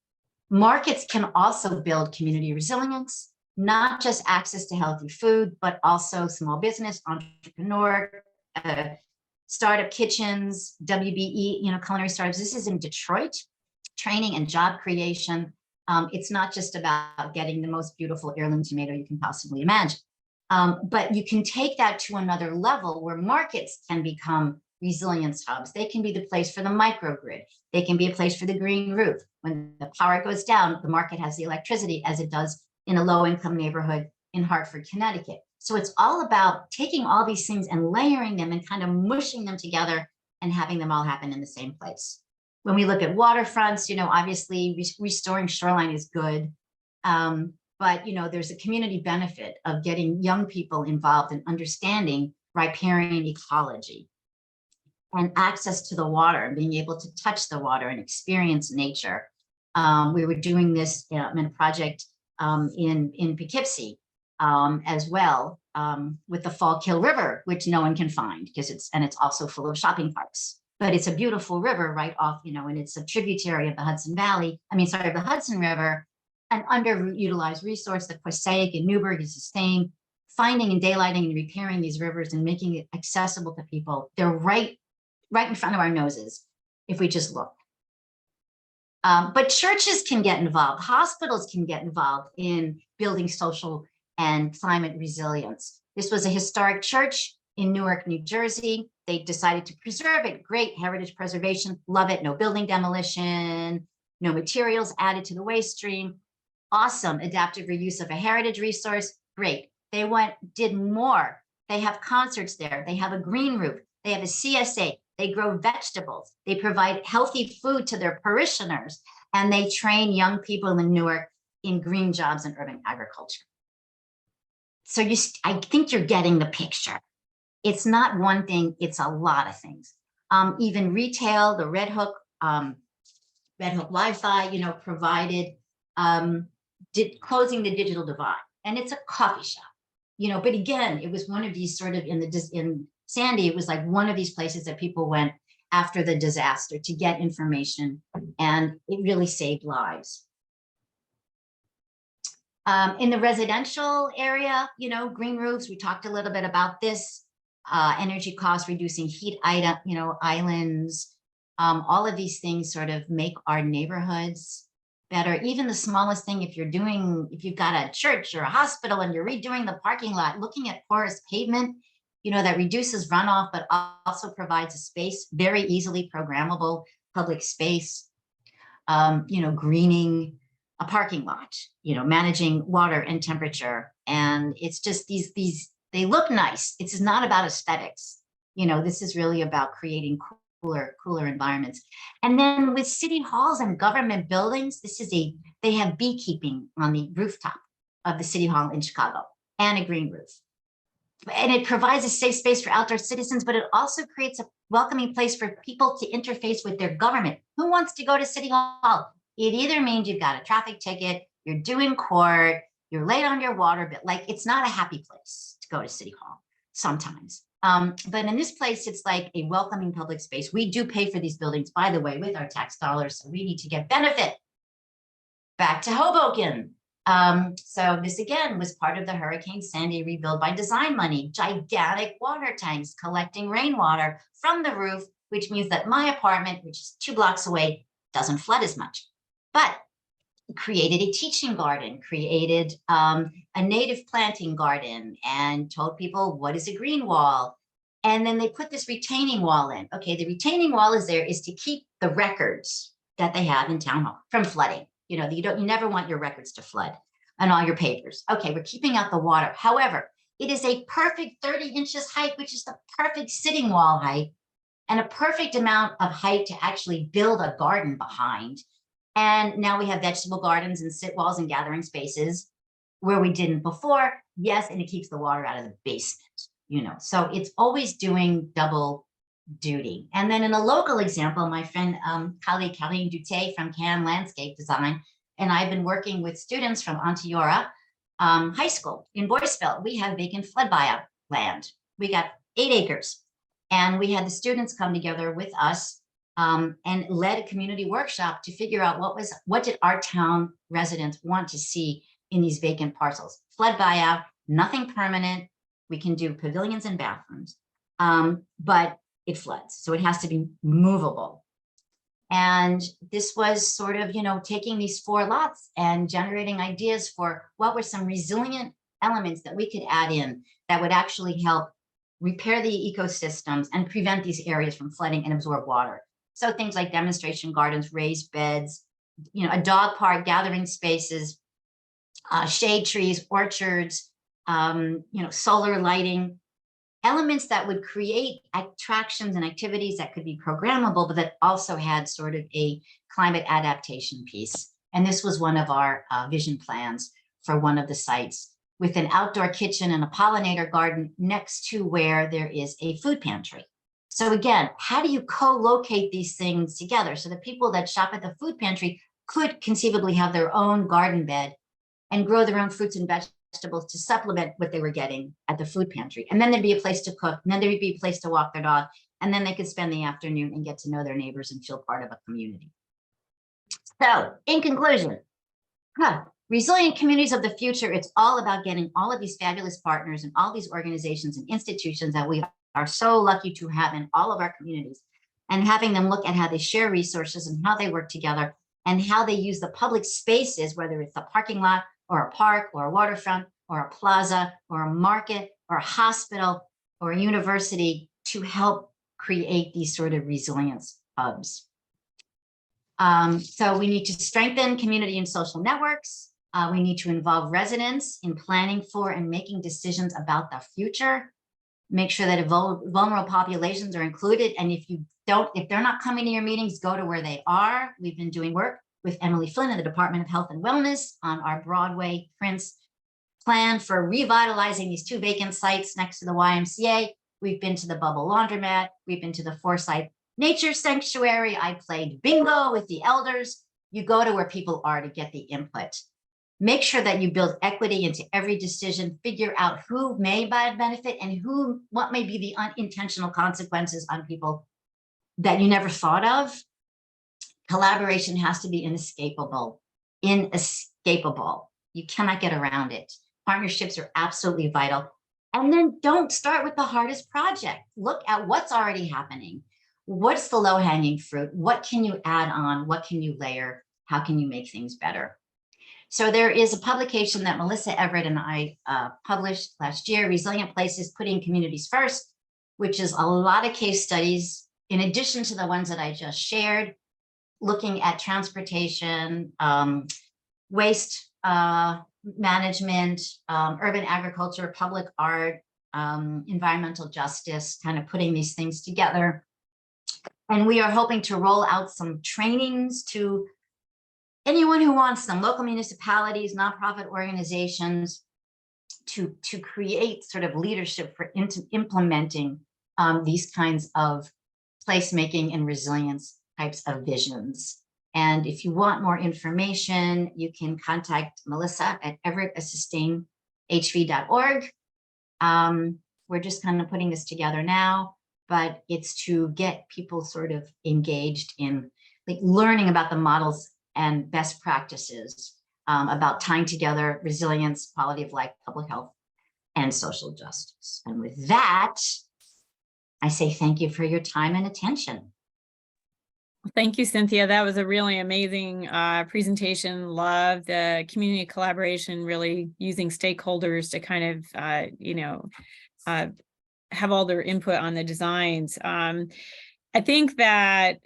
Markets can also build community resilience, not just access to healthy food, but also small business, entrepreneur, startup kitchens, WBE, culinary startups. This is in Detroit, training and job creation. It's not just about getting the most beautiful heirloom tomato you can possibly imagine, but you can take that to another level where markets can become resilience hubs. They can be the place for the microgrid. They can be a place for the green roof. When the power goes down, the market has the electricity, as it does in a low-income neighborhood in Hartford, Connecticut. So it's all about taking all these things and layering them and kind of mushing them together and having them all happen in the same place. When we look at waterfronts, obviously restoring shoreline is good. But there's a community benefit of getting young people involved in understanding riparian ecology and access to the water and being able to touch the water and experience nature. We were doing this in a project in Poughkeepsie as well, with the Fallkill River, which no one can find because it's also full of shopping carts. But it's a beautiful river right off, and it's a tributary of the Hudson Valley. Of the Hudson River, an underutilized resource. The Passaic in Newburgh is the same. Finding and daylighting and repairing these rivers and making it accessible to people. They're right in front of our noses if we just look. But churches can get involved. Hospitals can get involved in building social and climate resilience. This was a historic church in Newark, New Jersey. They decided to preserve it. Great heritage preservation. Love it. No building demolition, no materials added to the waste stream. Awesome adaptive reuse of a heritage resource. Great. They did more. They have concerts there. They have a green roof. They have a CSA. They grow vegetables. They provide healthy food to their parishioners. And they train young people in Newark in green jobs and urban agriculture. So I think you're getting the picture. It's not one thing, it's a lot of things. Even retail, the Red Hook Wi-Fi, provided closing the digital divide. And it's a coffee shop, but again, it was one of these sort of in Sandy, it was like one of these places that people went after the disaster to get information, and it really saved lives. In the residential area, green roofs, we talked a little bit about this, energy costs, reducing heat islands, all of these things sort of make our neighborhoods better. Even the smallest thing, if you've got a church or a hospital and you're redoing the parking lot, looking at porous pavement, that reduces runoff, but also provides a space, very easily programmable public space, greening a parking lot, managing water and temperature. And it's just they look nice. It's not about aesthetics. This is really about creating cooler environments. And then with city halls and government buildings, they have beekeeping on the rooftop of the city hall in Chicago and a green roof. And it provides a safe space for outdoor citizens, but it also creates a welcoming place for people to interface with their government. Who wants to go to city hall? It either means you've got a traffic ticket, you're doing court, you're late on your water bill. Like, it's not a happy place to go to city hall sometimes. But in this place, it's like a welcoming public space. We do pay for these buildings, by the way, with our tax dollars. So we need to get benefit. Back to Hoboken. So this again was part of the Hurricane Sandy rebuild by design money, gigantic water tanks collecting rainwater from the roof, which means that my apartment, which is 2 blocks away, doesn't flood as much. But created a teaching garden, created a native planting garden, and told people, what is a green wall? And then they put this retaining wall in. Okay, the retaining wall is to keep the records that they have in town hall from flooding. You never want your records to flood and all your papers. Okay, we're keeping out the water. However, it is a perfect 30 inches height, which is the perfect sitting wall height, and a perfect amount of height to actually build a garden behind. And now we have vegetable gardens and sit walls and gathering spaces where we didn't before. Yes, and it keeps the water out of the basement, So it's always doing double duty. And then in a local example, my friend, colleague Colleen Dute from Can Landscape Design, and I've been working with students from Onteora High School in Boyceville. We have vacant flood buyout land. We got 8 acres. And we had the students come together with us and led a community workshop to figure out what did our town residents want to see in these vacant parcels. Flood buyout, nothing permanent. We can do pavilions and bathrooms, but it floods, so it has to be movable. And this was sort of, taking these 4 lots and generating ideas for what were some resilient elements that we could add in that would actually help repair the ecosystems and prevent these areas from flooding and absorb water. So things like demonstration gardens, raised beds, a dog park, gathering spaces, shade trees, orchards, solar lighting, elements that would create attractions and activities that could be programmable, but that also had sort of a climate adaptation piece. And this was one of our vision plans for one of the sites, with an outdoor kitchen and a pollinator garden next to where there is a food pantry. So again, how do you co-locate these things together so that people that shop at the food pantry could conceivably have their own garden bed and grow their own fruits and vegetables to supplement what they were getting at the food pantry. And then there'd be a place to cook, and then there'd be a place to walk their dog, and then they could spend the afternoon and get to know their neighbors and feel part of a community. So in conclusion, resilient communities of the future, it's all about getting all of these fabulous partners and all these organizations and institutions that we are so lucky to have in all of our communities, and having them look at how they share resources and how they work together and how they use the public spaces, whether it's a parking lot or a park or a waterfront or a plaza or a market or a hospital or a university, to help create these sort of resilience hubs. So we need to strengthen community and social networks. We need to involve residents in planning for and making decisions about the future. Make sure that vulnerable populations are included. And if they're not coming to your meetings, go to where they are. We've been doing work with Emily Flynn in the Department of Health and Wellness on our Broadway Prince plan for revitalizing these 2 vacant sites next to the YMCA. We've been to the Bubble Laundromat. We've been to the Forsyth Nature Sanctuary. I played bingo with the elders. You go to where people are to get the input. Make sure that you build equity into every decision, figure out who may benefit and what may be the unintentional consequences on people that you never thought of. Collaboration has to be inescapable. You cannot get around it. Partnerships are absolutely vital. And then don't start with the hardest project. Look at what's already happening. What's the low-hanging fruit? What can you add on? What can you layer? How can you make things better? So there is a publication that Melissa Everett and I published last year, Resilient Places, Putting Communities First, which is a lot of case studies, in addition to the ones that I just shared, looking at transportation, waste management, urban agriculture, public art, environmental justice, kind of putting these things together. And we are hoping to roll out some trainings to anyone who wants them, local municipalities, nonprofit organizations, to create sort of leadership for implementing these kinds of placemaking and resilience types of visions. And if you want more information, you can contact Melissa at everett@sustainhv.org. We're just kind of putting this together now, but it's to get people sort of engaged in like learning about the models and best practices about tying together resilience, quality of life, public health, and social justice. And with that, I say thank you for your time and attention. Thank you, Cynthia. That was a really amazing presentation. Love the community collaboration, really using stakeholders to kind of, have all their input on the designs. I think that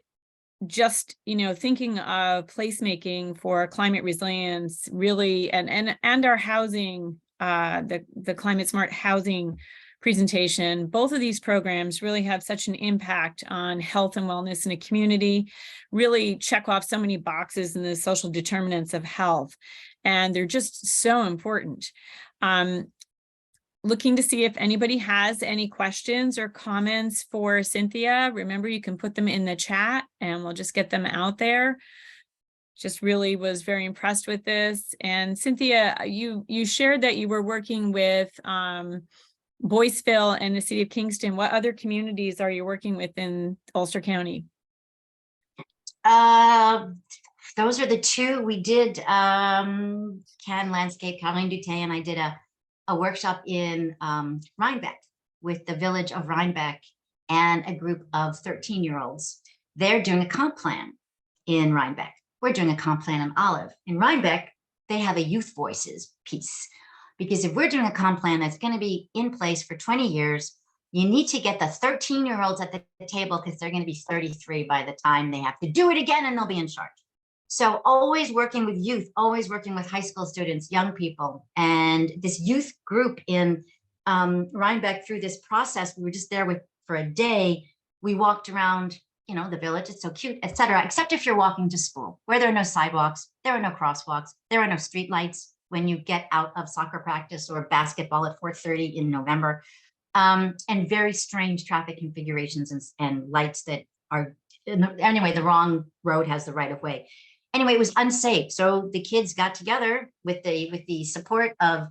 just, thinking of placemaking for climate resilience really, and our housing, the climate smart housing presentation, both of these programs really have such an impact on health and wellness in a community, really check off so many boxes in the social determinants of health, and they're just so important. Looking to see if anybody has any questions or comments for Cynthia. Remember, you can put them in the chat and we'll just get them out there. Just really was very impressed with this. And Cynthia, you shared that you were working with Boyceville and the city of Kingston. What other communities are you working with in Ulster County? Those are the two. We did Can Landscape, Colleen Dute, and I did a workshop in Rhinebeck with the village of Rhinebeck and a group of 13-year-olds. They're doing a comp plan in Rhinebeck. We're doing a comp plan in Olive. In Rhinebeck, they have a youth voices piece. Because if we're doing a comp plan that's going to be in place for 20 years, you need to get the 13-year-olds at the table because they're going to be 33 by the time they have to do it again and they'll be in charge. So always working with youth, always working with high school students, young people. And this youth group in Rhinebeck, through this process, we were just there for a day. We walked around, the village, it's so cute, etc. Except if you're walking to school, where there are no sidewalks, there are no crosswalks, there are no street lights when you get out of soccer practice or basketball at 4:30 in November, and very strange traffic configurations and lights that are, anyway, the wrong road has the right of way. Anyway, it was unsafe. So the kids got together with the support of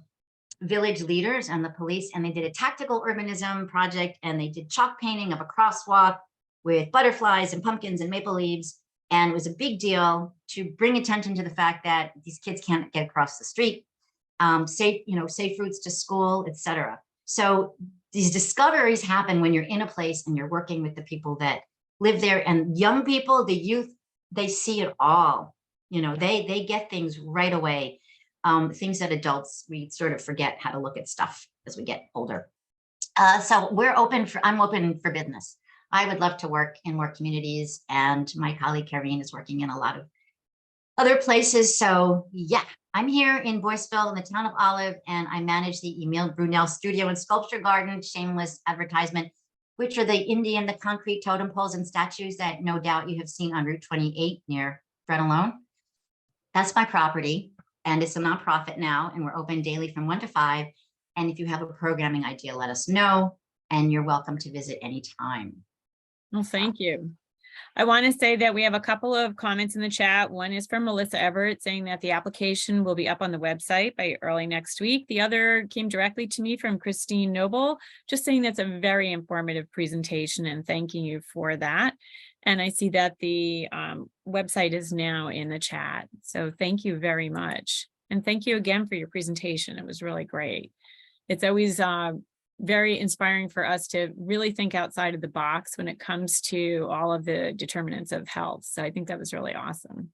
village leaders and the police, and they did a tactical urbanism project, and they did chalk painting of a crosswalk with butterflies and pumpkins and maple leaves. And it was a big deal to bring attention to the fact that these kids can't get across the street, safe routes to school, etc. So these discoveries happen when you're in a place and you're working with the people that live there, and young people, the youth, they see it all. They get things right away. Things that adults, we sort of forget how to look at stuff as we get older. So I'm open for business. I would love to work in more communities, and my colleague Karine is working in a lot of other places. So yeah, I'm here in Boyceville in the town of Olive, and I manage the Emile Brunel Studio and Sculpture Garden, shameless advertisement, which are the concrete totem poles and statues that no doubt you have seen on Route 28 near Frenelone. That's my property. And it's a nonprofit now, and we're open daily from 1 to 5. And if you have a programming idea, let us know, and you're welcome to visit anytime. Well, thank you. I want to say that we have a couple of comments in the chat. One is from Melissa Everett saying that the application will be up on the website by early next week. The other came directly to me from Christine Noble, just saying that's a very informative presentation, and thanking you for that. And I see that the website is now in the chat. So thank you very much. And thank you again for your presentation. It was really great. It's always very inspiring for us to really think outside of the box when it comes to all of the determinants of health. So I think that was really awesome.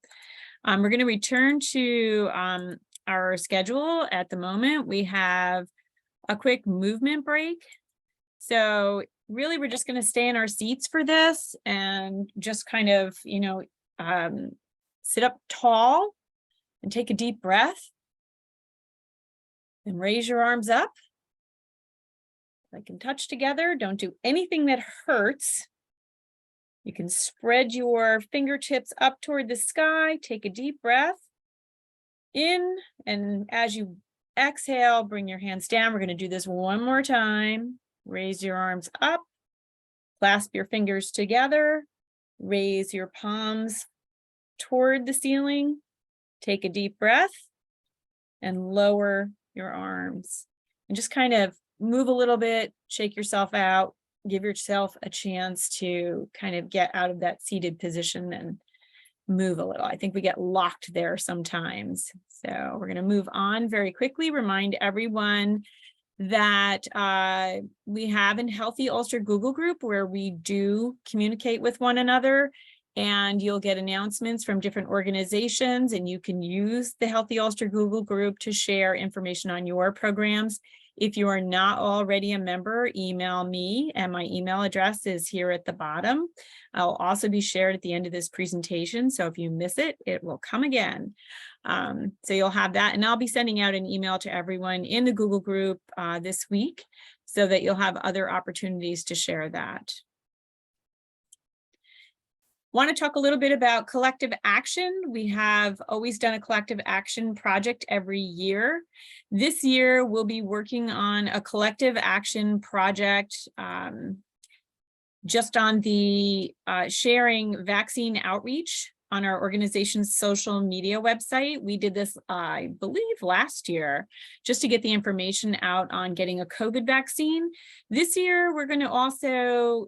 We're going to return to our schedule. At the moment, we have a quick movement break. So really, we're just going to stay in our seats for this and just kind of, sit up tall and take a deep breath and raise your arms up. I can touch together. Don't do anything that hurts. You can spread your fingertips up toward the sky. Take a deep breath in, and as you exhale, bring your hands down. We're going to do this one more time. Raise your arms up, clasp your fingers together, raise your palms toward the ceiling, take a deep breath, and lower your arms. And just kind of move a little bit, shake yourself out, give yourself a chance to kind of get out of that seated position and move a little. I think we get locked there sometimes. So we're going to move on very quickly. Remind everyone that we have a Healthy Ulster Google group where we do communicate with one another, and you'll get announcements from different organizations, and you can use the Healthy Ulster Google group to share information on your programs. If you are not already a member, email me, and my email address is here at the bottom. I'll also be shared at the end of this presentation, so if you miss it, it will come again. So you'll have that, and I'll be sending out an email to everyone in the Google group this week so that you'll have other opportunities to share that. Want to talk a little bit about collective action. We have always done a collective action project every year. This year, we'll be working on a collective action project just on the sharing vaccine outreach on our organization's social media website. We did this, I believe, last year, just to get the information out on getting a COVID vaccine. This year, we're going to also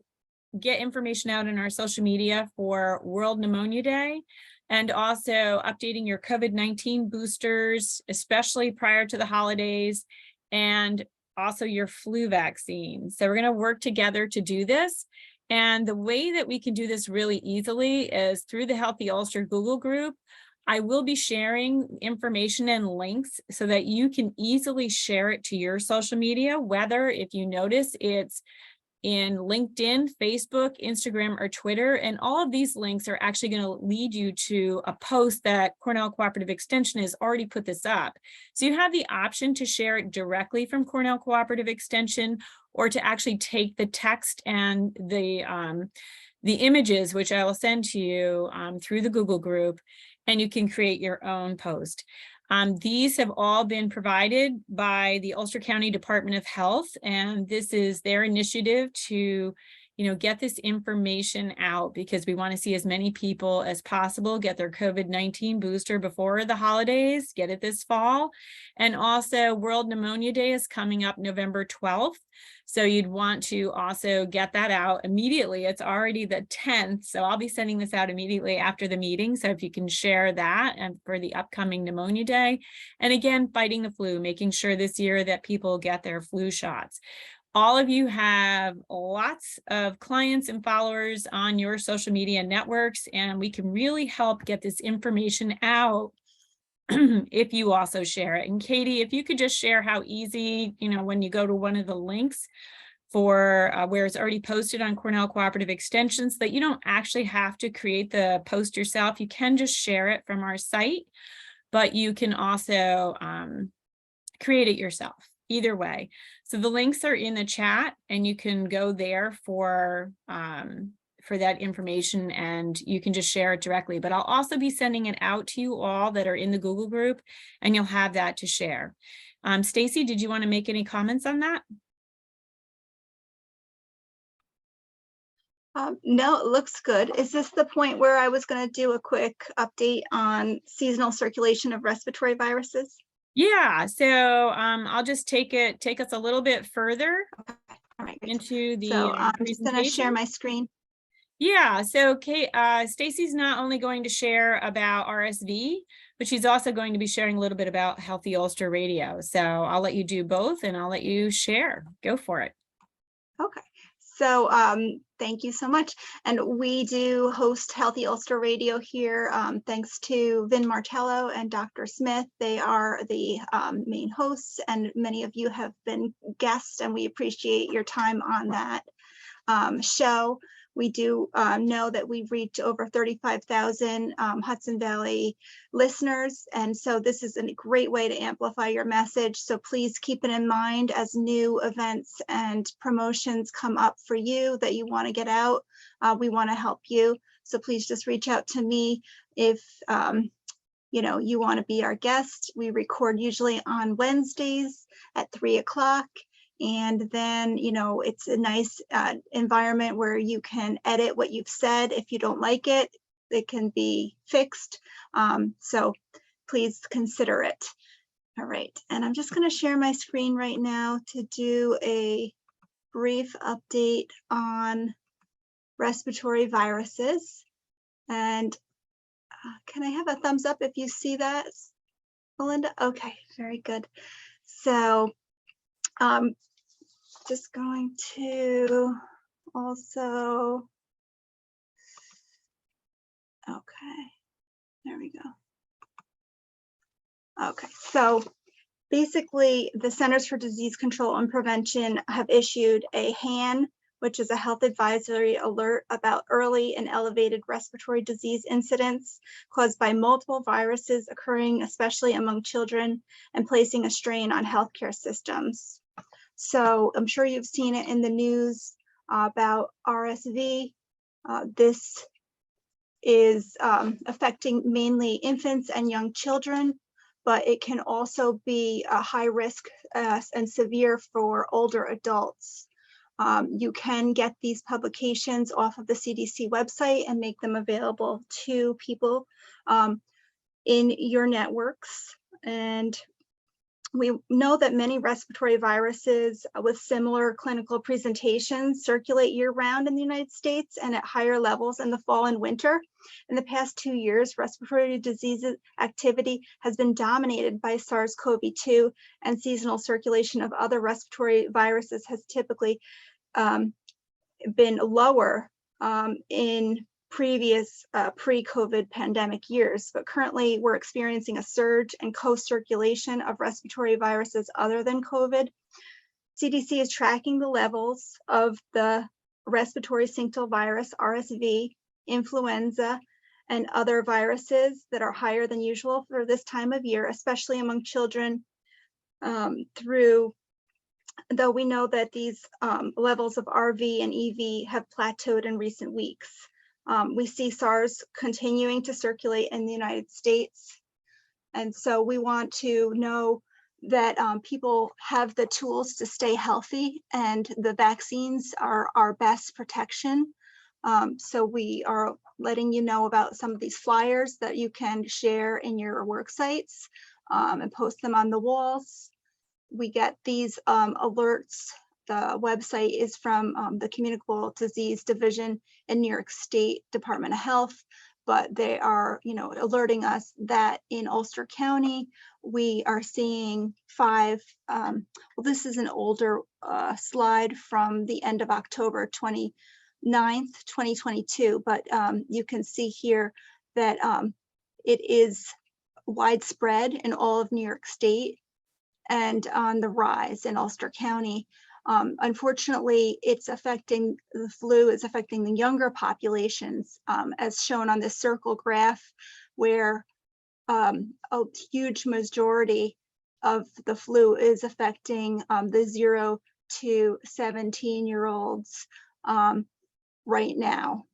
get information out in our social media for World Pneumonia Day, and also updating your COVID-19 boosters, especially prior to the holidays, and also your flu vaccine. So we're going to work together to do this. And the way that we can do this really easily is through the Healthy Ulster Google group. I will be sharing information and links so that you can easily share it to your social media, whether, if you notice, it's in LinkedIn, Facebook, Instagram, or Twitter. And all of these links are actually going to lead you to a post that Cornell Cooperative Extension has already put this up. So you have the option to share it directly from Cornell Cooperative Extension, or to actually take the text and the images, which I will send to you through the Google group, and you can create your own post. These have all been provided by the Ulster County Department of Health, and this is their initiative to get this information out, because we want to see as many people as possible get their COVID-19 booster before the holidays, get it this fall. And also World Pneumonia Day is coming up November 12th. So you'd want to also get that out immediately. It's already the 10th. So I'll be sending this out immediately after the meeting. So if you can share that, and for the upcoming Pneumonia Day. And again, fighting the flu, making sure this year that people get their flu shots. All of you have lots of clients and followers on your social media networks, and we can really help get this information out if you also share it. And Katie, if you could just share how easy, when you go to one of the links for where it's already posted on Cornell Cooperative Extension, so that you don't actually have to create the post yourself. You can just share it from our site, but you can also create it yourself. Either way. So the links are in the chat, and you can go there for that information, and you can just share it directly. But I'll also be sending it out to you all that are in the Google group, and you'll have that to share. Stacy, did you want to make any comments on that? No, it looks good. Is this the point where I was going to do a quick update on seasonal circulation of respiratory viruses? Yeah, so I'll just take us a little bit further All right. into the So I'm just going to share presentation. my screen. Yeah, so Stacy's not only going to share about RSV, but she's also going to be sharing a little bit about Healthy Ulster Radio. So I'll let you do both, and I'll let you share. Go for it. Okay. So thank you so much. And we do host Healthy Ulster Radio here. Thanks to Vin Martello and Dr. Smith. They are the main hosts, and many of you have been guests, and we appreciate your time on that show. We do know that we've reached over 35,000 Hudson Valley listeners. And so this is a great way to amplify your message. So please keep it in mind as new events and promotions come up for you that you want to get out. We want to help you. So please just reach out to me if you want to be our guest. We record usually on Wednesdays at 3 o'clock. And then, it's a nice environment where you can edit what you've said. If you don't like it, it can be fixed. So please consider it. All right. And I'm just going to share my screen right now to do a brief update on respiratory viruses. And can I have a thumbs up if you see that, Melinda? Okay, very good. So just going to also, okay, there we go. Okay, so basically the Centers for Disease Control and Prevention have issued a HAN, which is a health advisory alert about early and elevated respiratory disease incidents caused by multiple viruses occurring, especially among children, and placing a strain on healthcare systems. So I'm sure you've seen it in the news about RSV. This is affecting mainly infants and young children, but it can also be a high risk and severe for older adults. You can get these publications off of the CDC website and make them available to people in your networks. And we know that many respiratory viruses with similar clinical presentations circulate year-round in the United States and at higher levels in the fall and winter. In the past 2 years, respiratory disease activity has been dominated by SARS-CoV-2, and seasonal circulation of other respiratory viruses has typically been lower in previous pre-COVID pandemic years, but currently we're experiencing a surge and co-circulation of respiratory viruses other than COVID. CDC is tracking the levels of the respiratory syncytial virus, RSV, influenza, and other viruses that are higher than usual for this time of year, especially among children, though we know that these levels of RV and EV have plateaued in recent weeks. We see SARS continuing to circulate in the United States. And so we want to know that people have the tools to stay healthy, and the vaccines are our best protection. So we are letting you know about some of these flyers that you can share in your work sites and post them on the walls. We get these alerts. The website is from the Communicable Disease Division in New York State Department of Health, but they are, alerting us that in Ulster County, we are seeing 5, well, this is an older slide from the end of October 29th, 2022, but you can see here that it is widespread in all of New York State and on the rise in Ulster County. Unfortunately, the flu is affecting the younger populations, as shown on this circle graph, where a huge majority of the flu is affecting the 0 to 17-year-olds right now.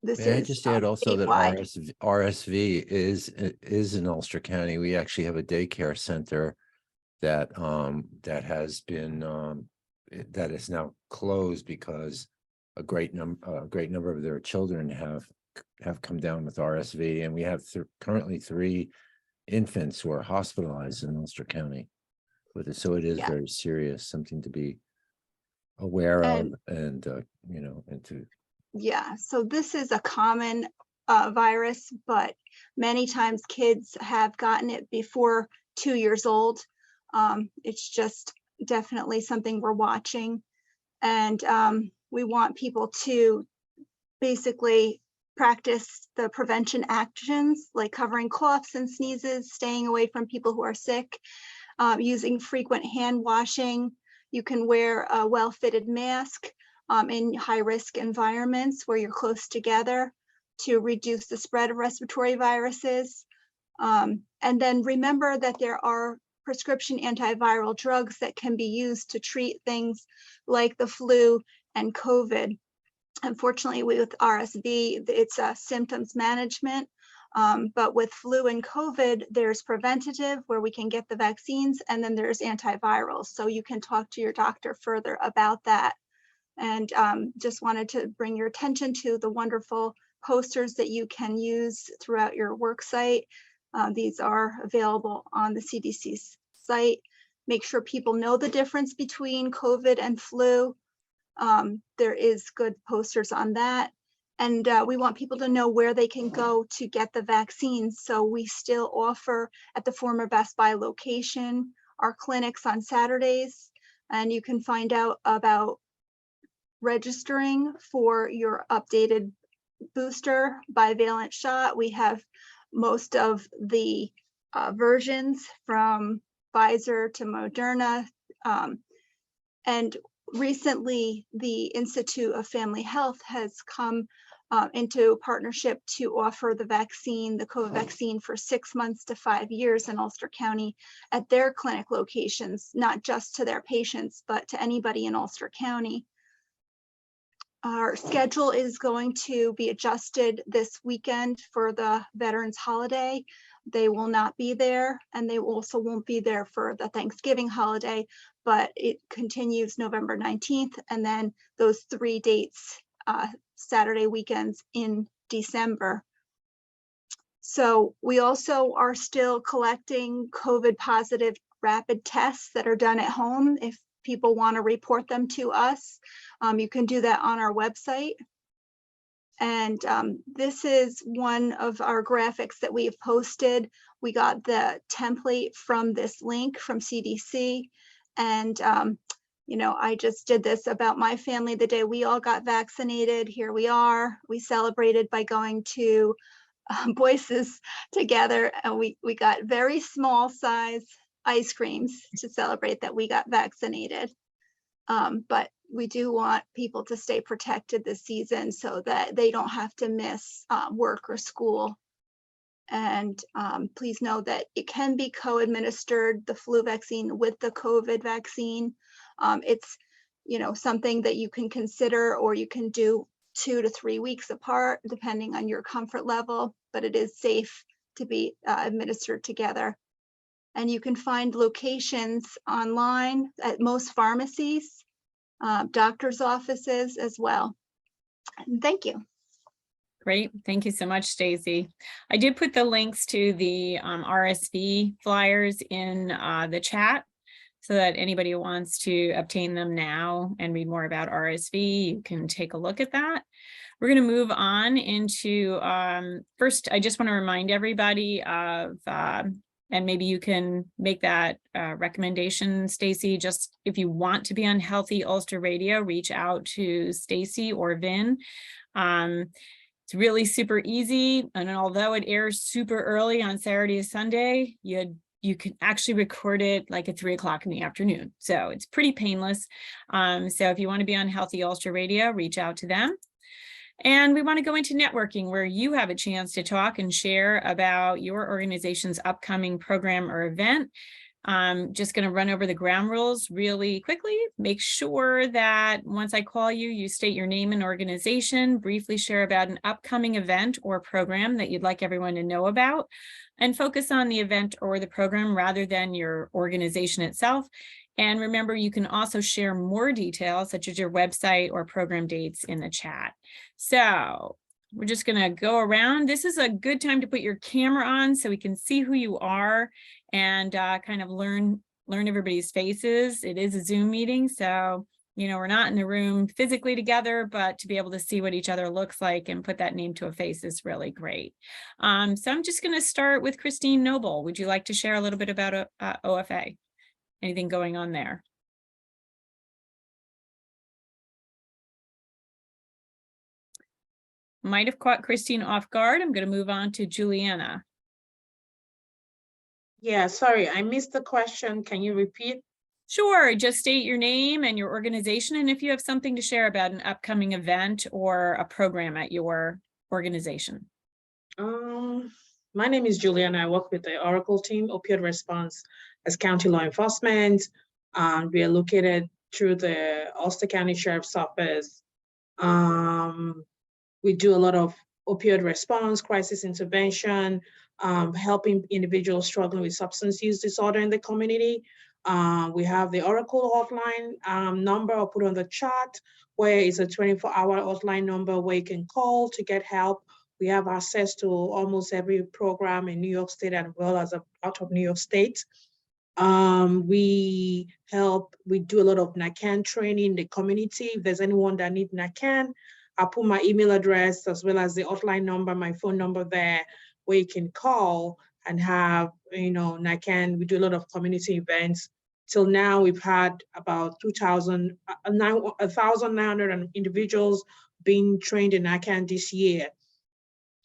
This May I is just add also that statewide. RSV is in Ulster County. We actually have a daycare center that has been that is now closed because a great number of their children have come down with RSV, and we have currently 3 infants who are hospitalized in Ulster County with it. So it is very serious, something to be aware of, and to. Yeah, so this is a common virus, but many times kids have gotten it before 2 years old. It's just definitely something we're watching. And we want people to basically practice the prevention actions, like covering coughs and sneezes, staying away from people who are sick, using frequent hand washing. You can wear a well-fitted mask in high-risk environments where you're close together to reduce the spread of respiratory viruses. And then remember that there are prescription antiviral drugs that can be used to treat things like the flu and COVID. Unfortunately, with RSV, it's symptoms management. But with flu and COVID, there's preventative where we can get the vaccines, and then there's antivirals. So you can talk to your doctor further about that. And just wanted to bring your attention to the wonderful posters that you can use throughout your work site. These are available on the CDC's site. Make sure people know the difference between COVID and flu. There is good posters on that. And we want people to know where they can go to get the vaccines. So we still offer at the former Best Buy location our clinics on Saturdays. And you can find out about registering for your updated booster bivalent shot. We have most of the versions from Pfizer to Moderna. And recently, the Institute of Family Health has come into a partnership to offer the vaccine, the COVID vaccine, for 6 months to 5 years in Ulster County at their clinic locations, not just to their patients, but to anybody in Ulster County. Our schedule is going to be adjusted this weekend for the Veterans holiday. They will not be there, and they also won't be there for the Thanksgiving holiday, but it continues November 19th, and then those 3 dates, Saturday weekends in December. So we also are still collecting COVID positive rapid tests that are done at home. If people want to report them to us, you can do that on our website. And this is one of our graphics that we have posted. We got the template from this link from CDC. And, I just did this about my family the day we all got vaccinated. Here we are. We celebrated by going to Boyce's together, and we got very small size ice creams to celebrate that we got vaccinated. But we do want people to stay protected this season so that they don't have to miss work or school. And please know that it can be co-administered, the flu vaccine with the COVID vaccine. It's, something that you can consider, or you can do 2 to 3 weeks apart, depending on your comfort level, but it is safe to be administered together. And you can find locations online at most pharmacies, doctor's offices as well. And thank you. Great. Thank you so much, Stacy. I did put the links to the RSV flyers in the chat so that anybody who wants to obtain them now and read more about RSV, you can take a look at that. We're going to move on into, first, I just want to remind everybody of, and maybe you can make that recommendation, Stacy, just if you want to be on Healthy Ulster Radio, reach out to Stacy or Vin. It's really super easy. And although it airs super early on Saturday and Sunday, you can actually record it like at 3 o'clock in the afternoon. So it's pretty painless. So if you want to be on Healthy Ulster Radio, reach out to them. And we want to go into networking where you have a chance to talk and share about your organization's upcoming program or event. Just going to run over the ground rules really quickly. Make sure that once I call you, you state your name and organization, briefly share about an upcoming event or program that you'd like everyone to know about, and focus on the event or the program rather than your organization itself. And remember, you can also share more details such as your website or program dates in the chat. So we're just going to go around. This is a good time to put your camera on so we can see who you are and kind of learn everybody's faces. It is a Zoom meeting, so we're not in the room physically together, but to be able to see what each other looks like and put that name to a face is really great. So I'm just going to start with Christine Noble. Would you like to share a little bit about OFA? Anything going on there? Might have caught Christine off guard. I'm going to move on to Juliana. Yeah, sorry, I missed the question. Can you repeat? Sure, just state your name and your organization, and if you have something to share about an upcoming event or a program at your organization. My name is Juliana. I work with the Oracle team, Opioid Response as County Law Enforcement. We are located through the Ulster County Sheriff's Office. We do a lot of opioid response, crisis intervention, helping individuals struggling with substance use disorder in the community. We have the Oracle hotline number I'll put on the chart, where it's a 24-hour hotline number where you can call to get help. We have access to almost every program in New York State as well as out of New York State. We do a lot of NACAN training in the community. If there's anyone that needs NACAN, I'll put my email address as well as the hotline number, my phone number there, where you can call and have, NACAN. We do a lot of community events. Till now, we've had about 1,900 individuals being trained in NACAN this year.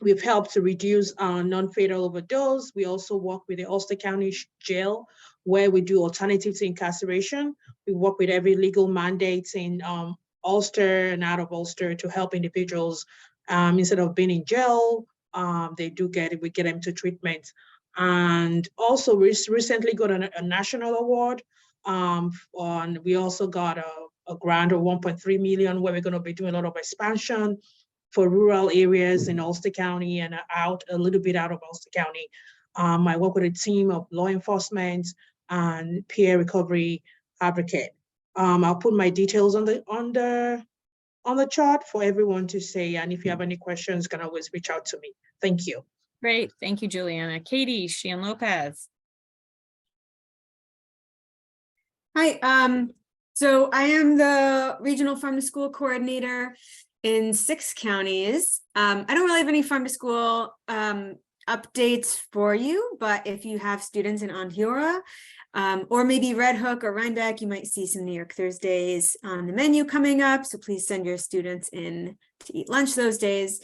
We've helped to reduce non-fatal overdose. We also work with the Ulster County Jail, where we do alternatives to incarceration. We work with every legal mandate in Ulster and out of Ulster to help individuals instead of being in jail. We get them to treatment. And also we recently got a national award. We also got a grant of 1.3 million where we're going to be doing a lot of expansion for rural areas in Ulster County and a little bit out of Ulster County. I work with a team of law enforcement and peer recovery advocate. I'll put my details on the chart for everyone to see. And if you have any questions, you can always reach out to me. Thank you. Great. Thank you, Juliana. Katie Sheehan Lopez. Hi. So I am the regional farm to school coordinator in 6 counties. I don't really have any farm to school updates for you, but if you have students in Onhura, or maybe Red Hook or Rhinebeck, you might see some New York Thursdays on the menu coming up. So please send your students in to eat lunch those days.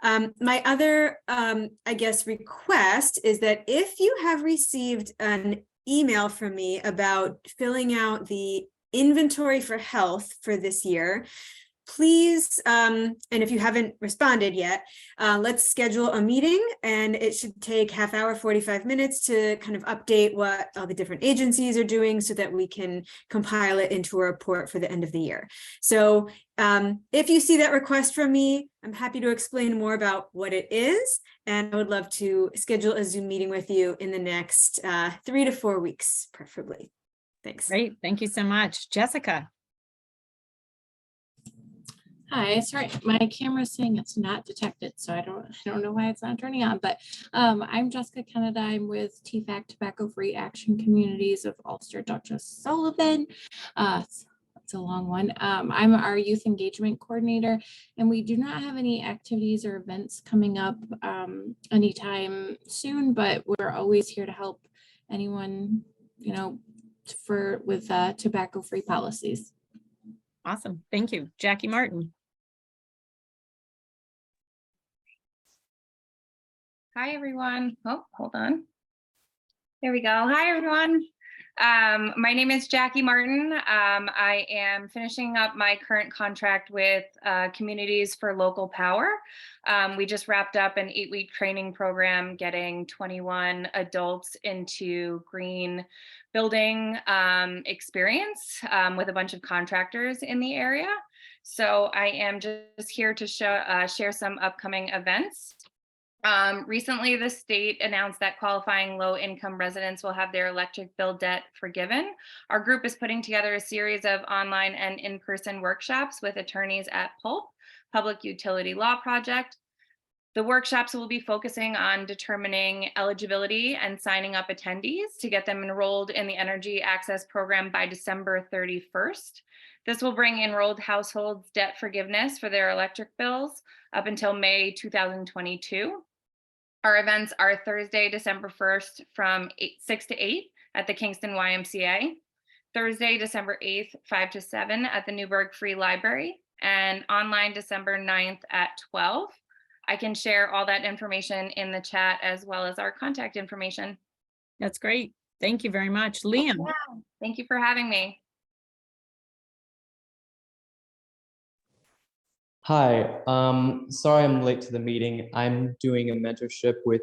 My other, request is that if you have received an email from me about filling out the inventory for health for this year, please, and if you haven't responded yet, let's schedule a meeting, and it should take half hour, 45 minutes to kind of update what all the different agencies are doing so that we can compile it into a report for the end of the year. So if you see that request from me, I'm happy to explain more about what it is, and I would love to schedule a Zoom meeting with you in the next 3 to 4 weeks, preferably. Thanks. Great. Thank you so much. Jessica. Hi, sorry, my camera's saying it's not detected, so I don't know why it's not turning on, but I'm Jessica Kennedy. I'm with TFAC Tobacco Free Action Communities of Ulster, Dutchess, Sullivan. It's a long one. I'm our youth engagement coordinator, and we do not have any activities or events coming up anytime soon, but we're always here to help anyone, you know, with tobacco-free policies. Awesome. Thank you. Jackie Martin. Hi, everyone. Oh, hold on. There we go. Hi, everyone. My name is Jackie Martin. I am finishing up my current contract with Communities for Local Power. We just wrapped up an 8-week training program, getting 21 adults into green building experience with a bunch of contractors in the area. So I am just here to share some upcoming events. Recently, the state announced that qualifying low-income residents will have their electric bill debt forgiven. Our group is putting together a series of online and in-person workshops with attorneys at PULP, Public Utility Law Project. The workshops will be focusing on determining eligibility and signing up attendees to get them enrolled in the Energy Access Program by December 31st. This will bring enrolled households debt forgiveness for their electric bills up until May 2022. Our events are Thursday, December 1st from 6 to 8 at the Kingston YMCA, Thursday, December 8th, 5 to 7 at the Newburgh Free Library, and online December 9th at 12. I can share all that information in the chat as well as our contact information. That's great. Thank you very much. Liam. Yeah, thank you for having me. Hi, sorry I'm late to the meeting. I'm doing a mentorship with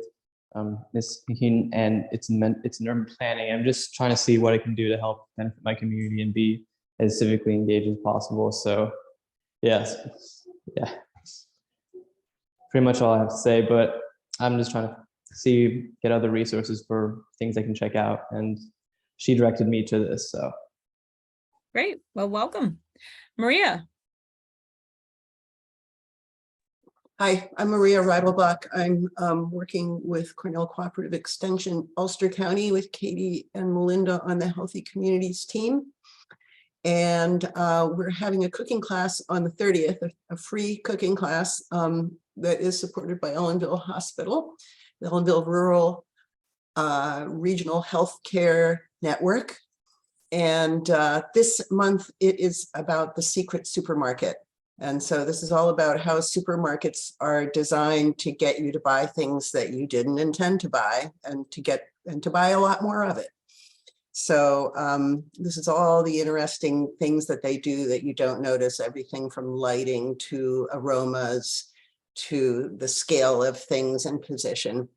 Ms. Heen, and it's in urban planning. I'm just trying to see what I can do to help benefit my community and be as civically engaged as possible. So yes, yeah, pretty much all I have to say, but I'm just trying to get other resources for things I can check out. And she directed me to this, so. Great, well, welcome. Maria. Hi, I'm Maria Reidelbach. I'm working with Cornell Cooperative Extension, Ulster County, with Katie and Melinda on the Healthy Communities team. And we're having a cooking class on the 30th, a free cooking class that is supported by Ellenville Hospital, the Ellenville Rural Regional Healthcare Network. And this month it is about the secret supermarket. And so this is all about how supermarkets are designed to get you to buy things that you didn't intend to buy and to buy a lot more of it. So this is all the interesting things that they do that you don't notice, everything from lighting to aromas to the scale of things and position.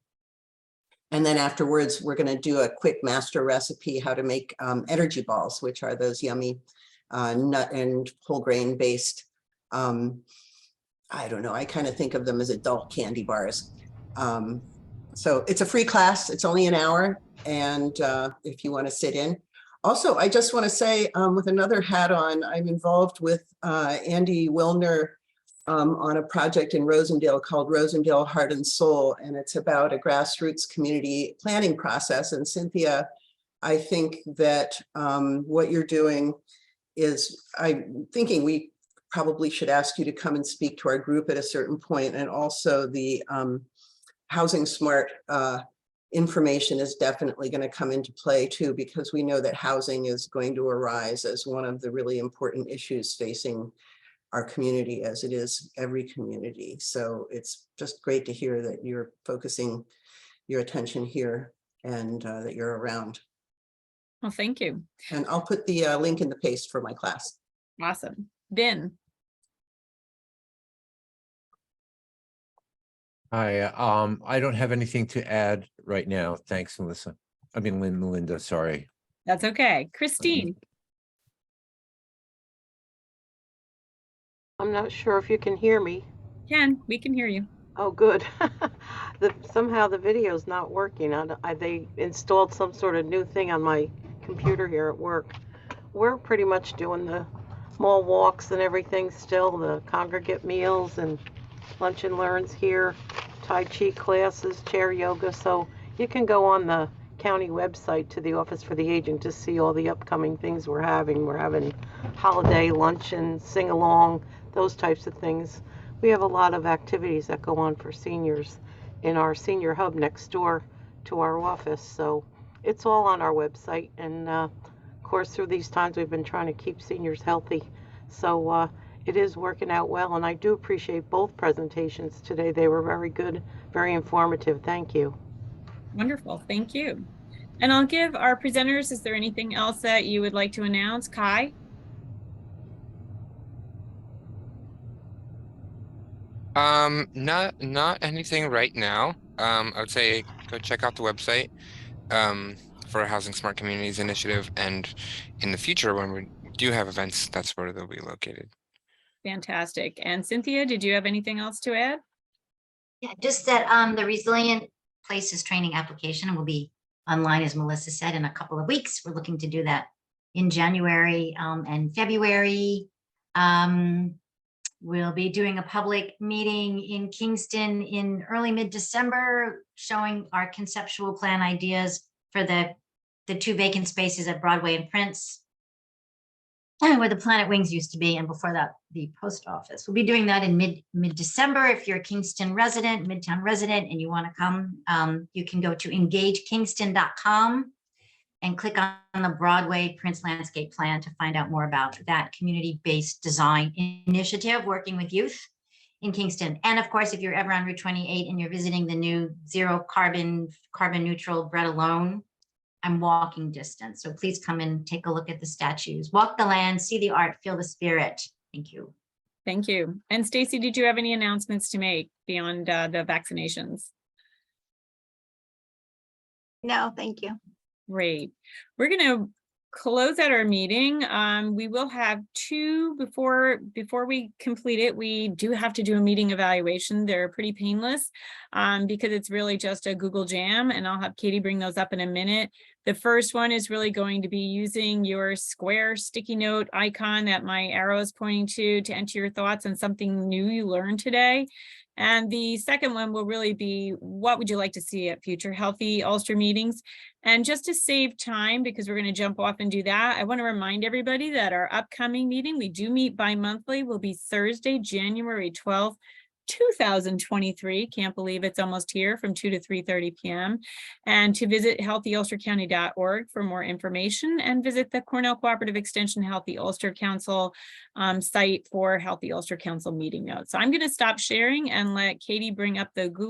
And then afterwards, we're going to do a quick master recipe, how to make energy balls, which are those yummy nut and whole grain based. I don't know, I kind of think of them as adult candy bars. So it's a free class, it's only an hour, and if you want to sit in. Also, I just want to say, with another hat on, I'm involved with Andy Wilner on a project in Rosendale called Rosendale Heart and Soul, and it's about a grassroots community planning process. And Cynthia, I think that what you're doing is, I'm thinking we probably should ask you to come and speak to our group at a certain point. And also the Housing Smart information is definitely going to come into play too, because we know that housing is going to arise as one of the really important issues facing our community, as it is every community. So it's just great to hear that you're focusing your attention here and that you're around. Well, thank you. And I'll put the link in the paste for my class. Awesome. Ben. I don't have anything to add right now. Thanks, Melissa. I mean, Melinda, sorry. That's okay. Christine, I'm not sure if you can hear me. we can hear you. Oh, good. Somehow the video's not working. They installed some sort of new thing on my computer here at work. We're pretty much doing the mall walks and everything still, the congregate meals and lunch and learns here, Tai Chi classes, chair yoga. So you can go on the county website to the Office for the Aging to see all the upcoming things we're having. We're having holiday luncheon, sing along, those types of things. We have a lot of activities that go on for seniors in our senior hub next door to our office. So it's all on our website. And of course, through these times, we've been trying to keep seniors healthy. So it is working out well. And I do appreciate both presentations today. They were very good, very informative. Thank you. Wonderful. Thank you. And I'll give our presenters, is there anything else that you would like to announce? Kai? Not anything right now. I would say go check out the website for a Housing Smart Communities initiative, and in the future when we do have events, that's where they'll be located. Fantastic. And Cynthia, did you have anything else to add? Yeah, just that the Resilient Places training application will be online, as Melissa said, in a couple of weeks. We're looking to do that in January and February. We'll be doing a public meeting in Kingston in early mid-December, showing our conceptual plan ideas for the 2 vacant spaces at Broadway and Prince, where the Planet Wings used to be, and before that, the post office. We'll be doing that in mid-December. If you're a Kingston resident, Midtown resident, and you want to come, you can go to engagekingston.com and click on the Broadway Prince Landscape Plan to find out more about that community-based design initiative working with youth in Kingston. And of course, if you're ever on Route 28 and you're visiting the new zero carbon neutral Bread Alone, I'm walking distance. So please come and take a look at the statues, walk the land, see the art, feel the spirit. Thank you. Thank you. And Stacy, did you have any announcements to make beyond the vaccinations? No, thank you. Great. We're going to close out our meeting. We will have 2 before we complete it. We do have to do a meeting evaluation. They're pretty painless because it's really just a Google Jam, and I'll have Katie bring those up in a minute. The first one is really going to be using your square sticky note icon that my arrow is pointing to enter your thoughts on something new you learned today. And the second one will really be, what would you like to see at future Healthy Ulster meetings? And just to save time, because we're going to jump off and do that, I want to remind everybody that our upcoming meeting, we do meet bi-monthly, will be Thursday, January 12th, 2023. Can't believe it's almost here, from 2 to 3:30 p.m. And to visit healthyulstercounty.org for more information, and visit the Cornell Cooperative Extension Healthy Ulster Council site for Healthy Ulster Council meeting notes. So I'm going to stop sharing and let Katie bring up the Google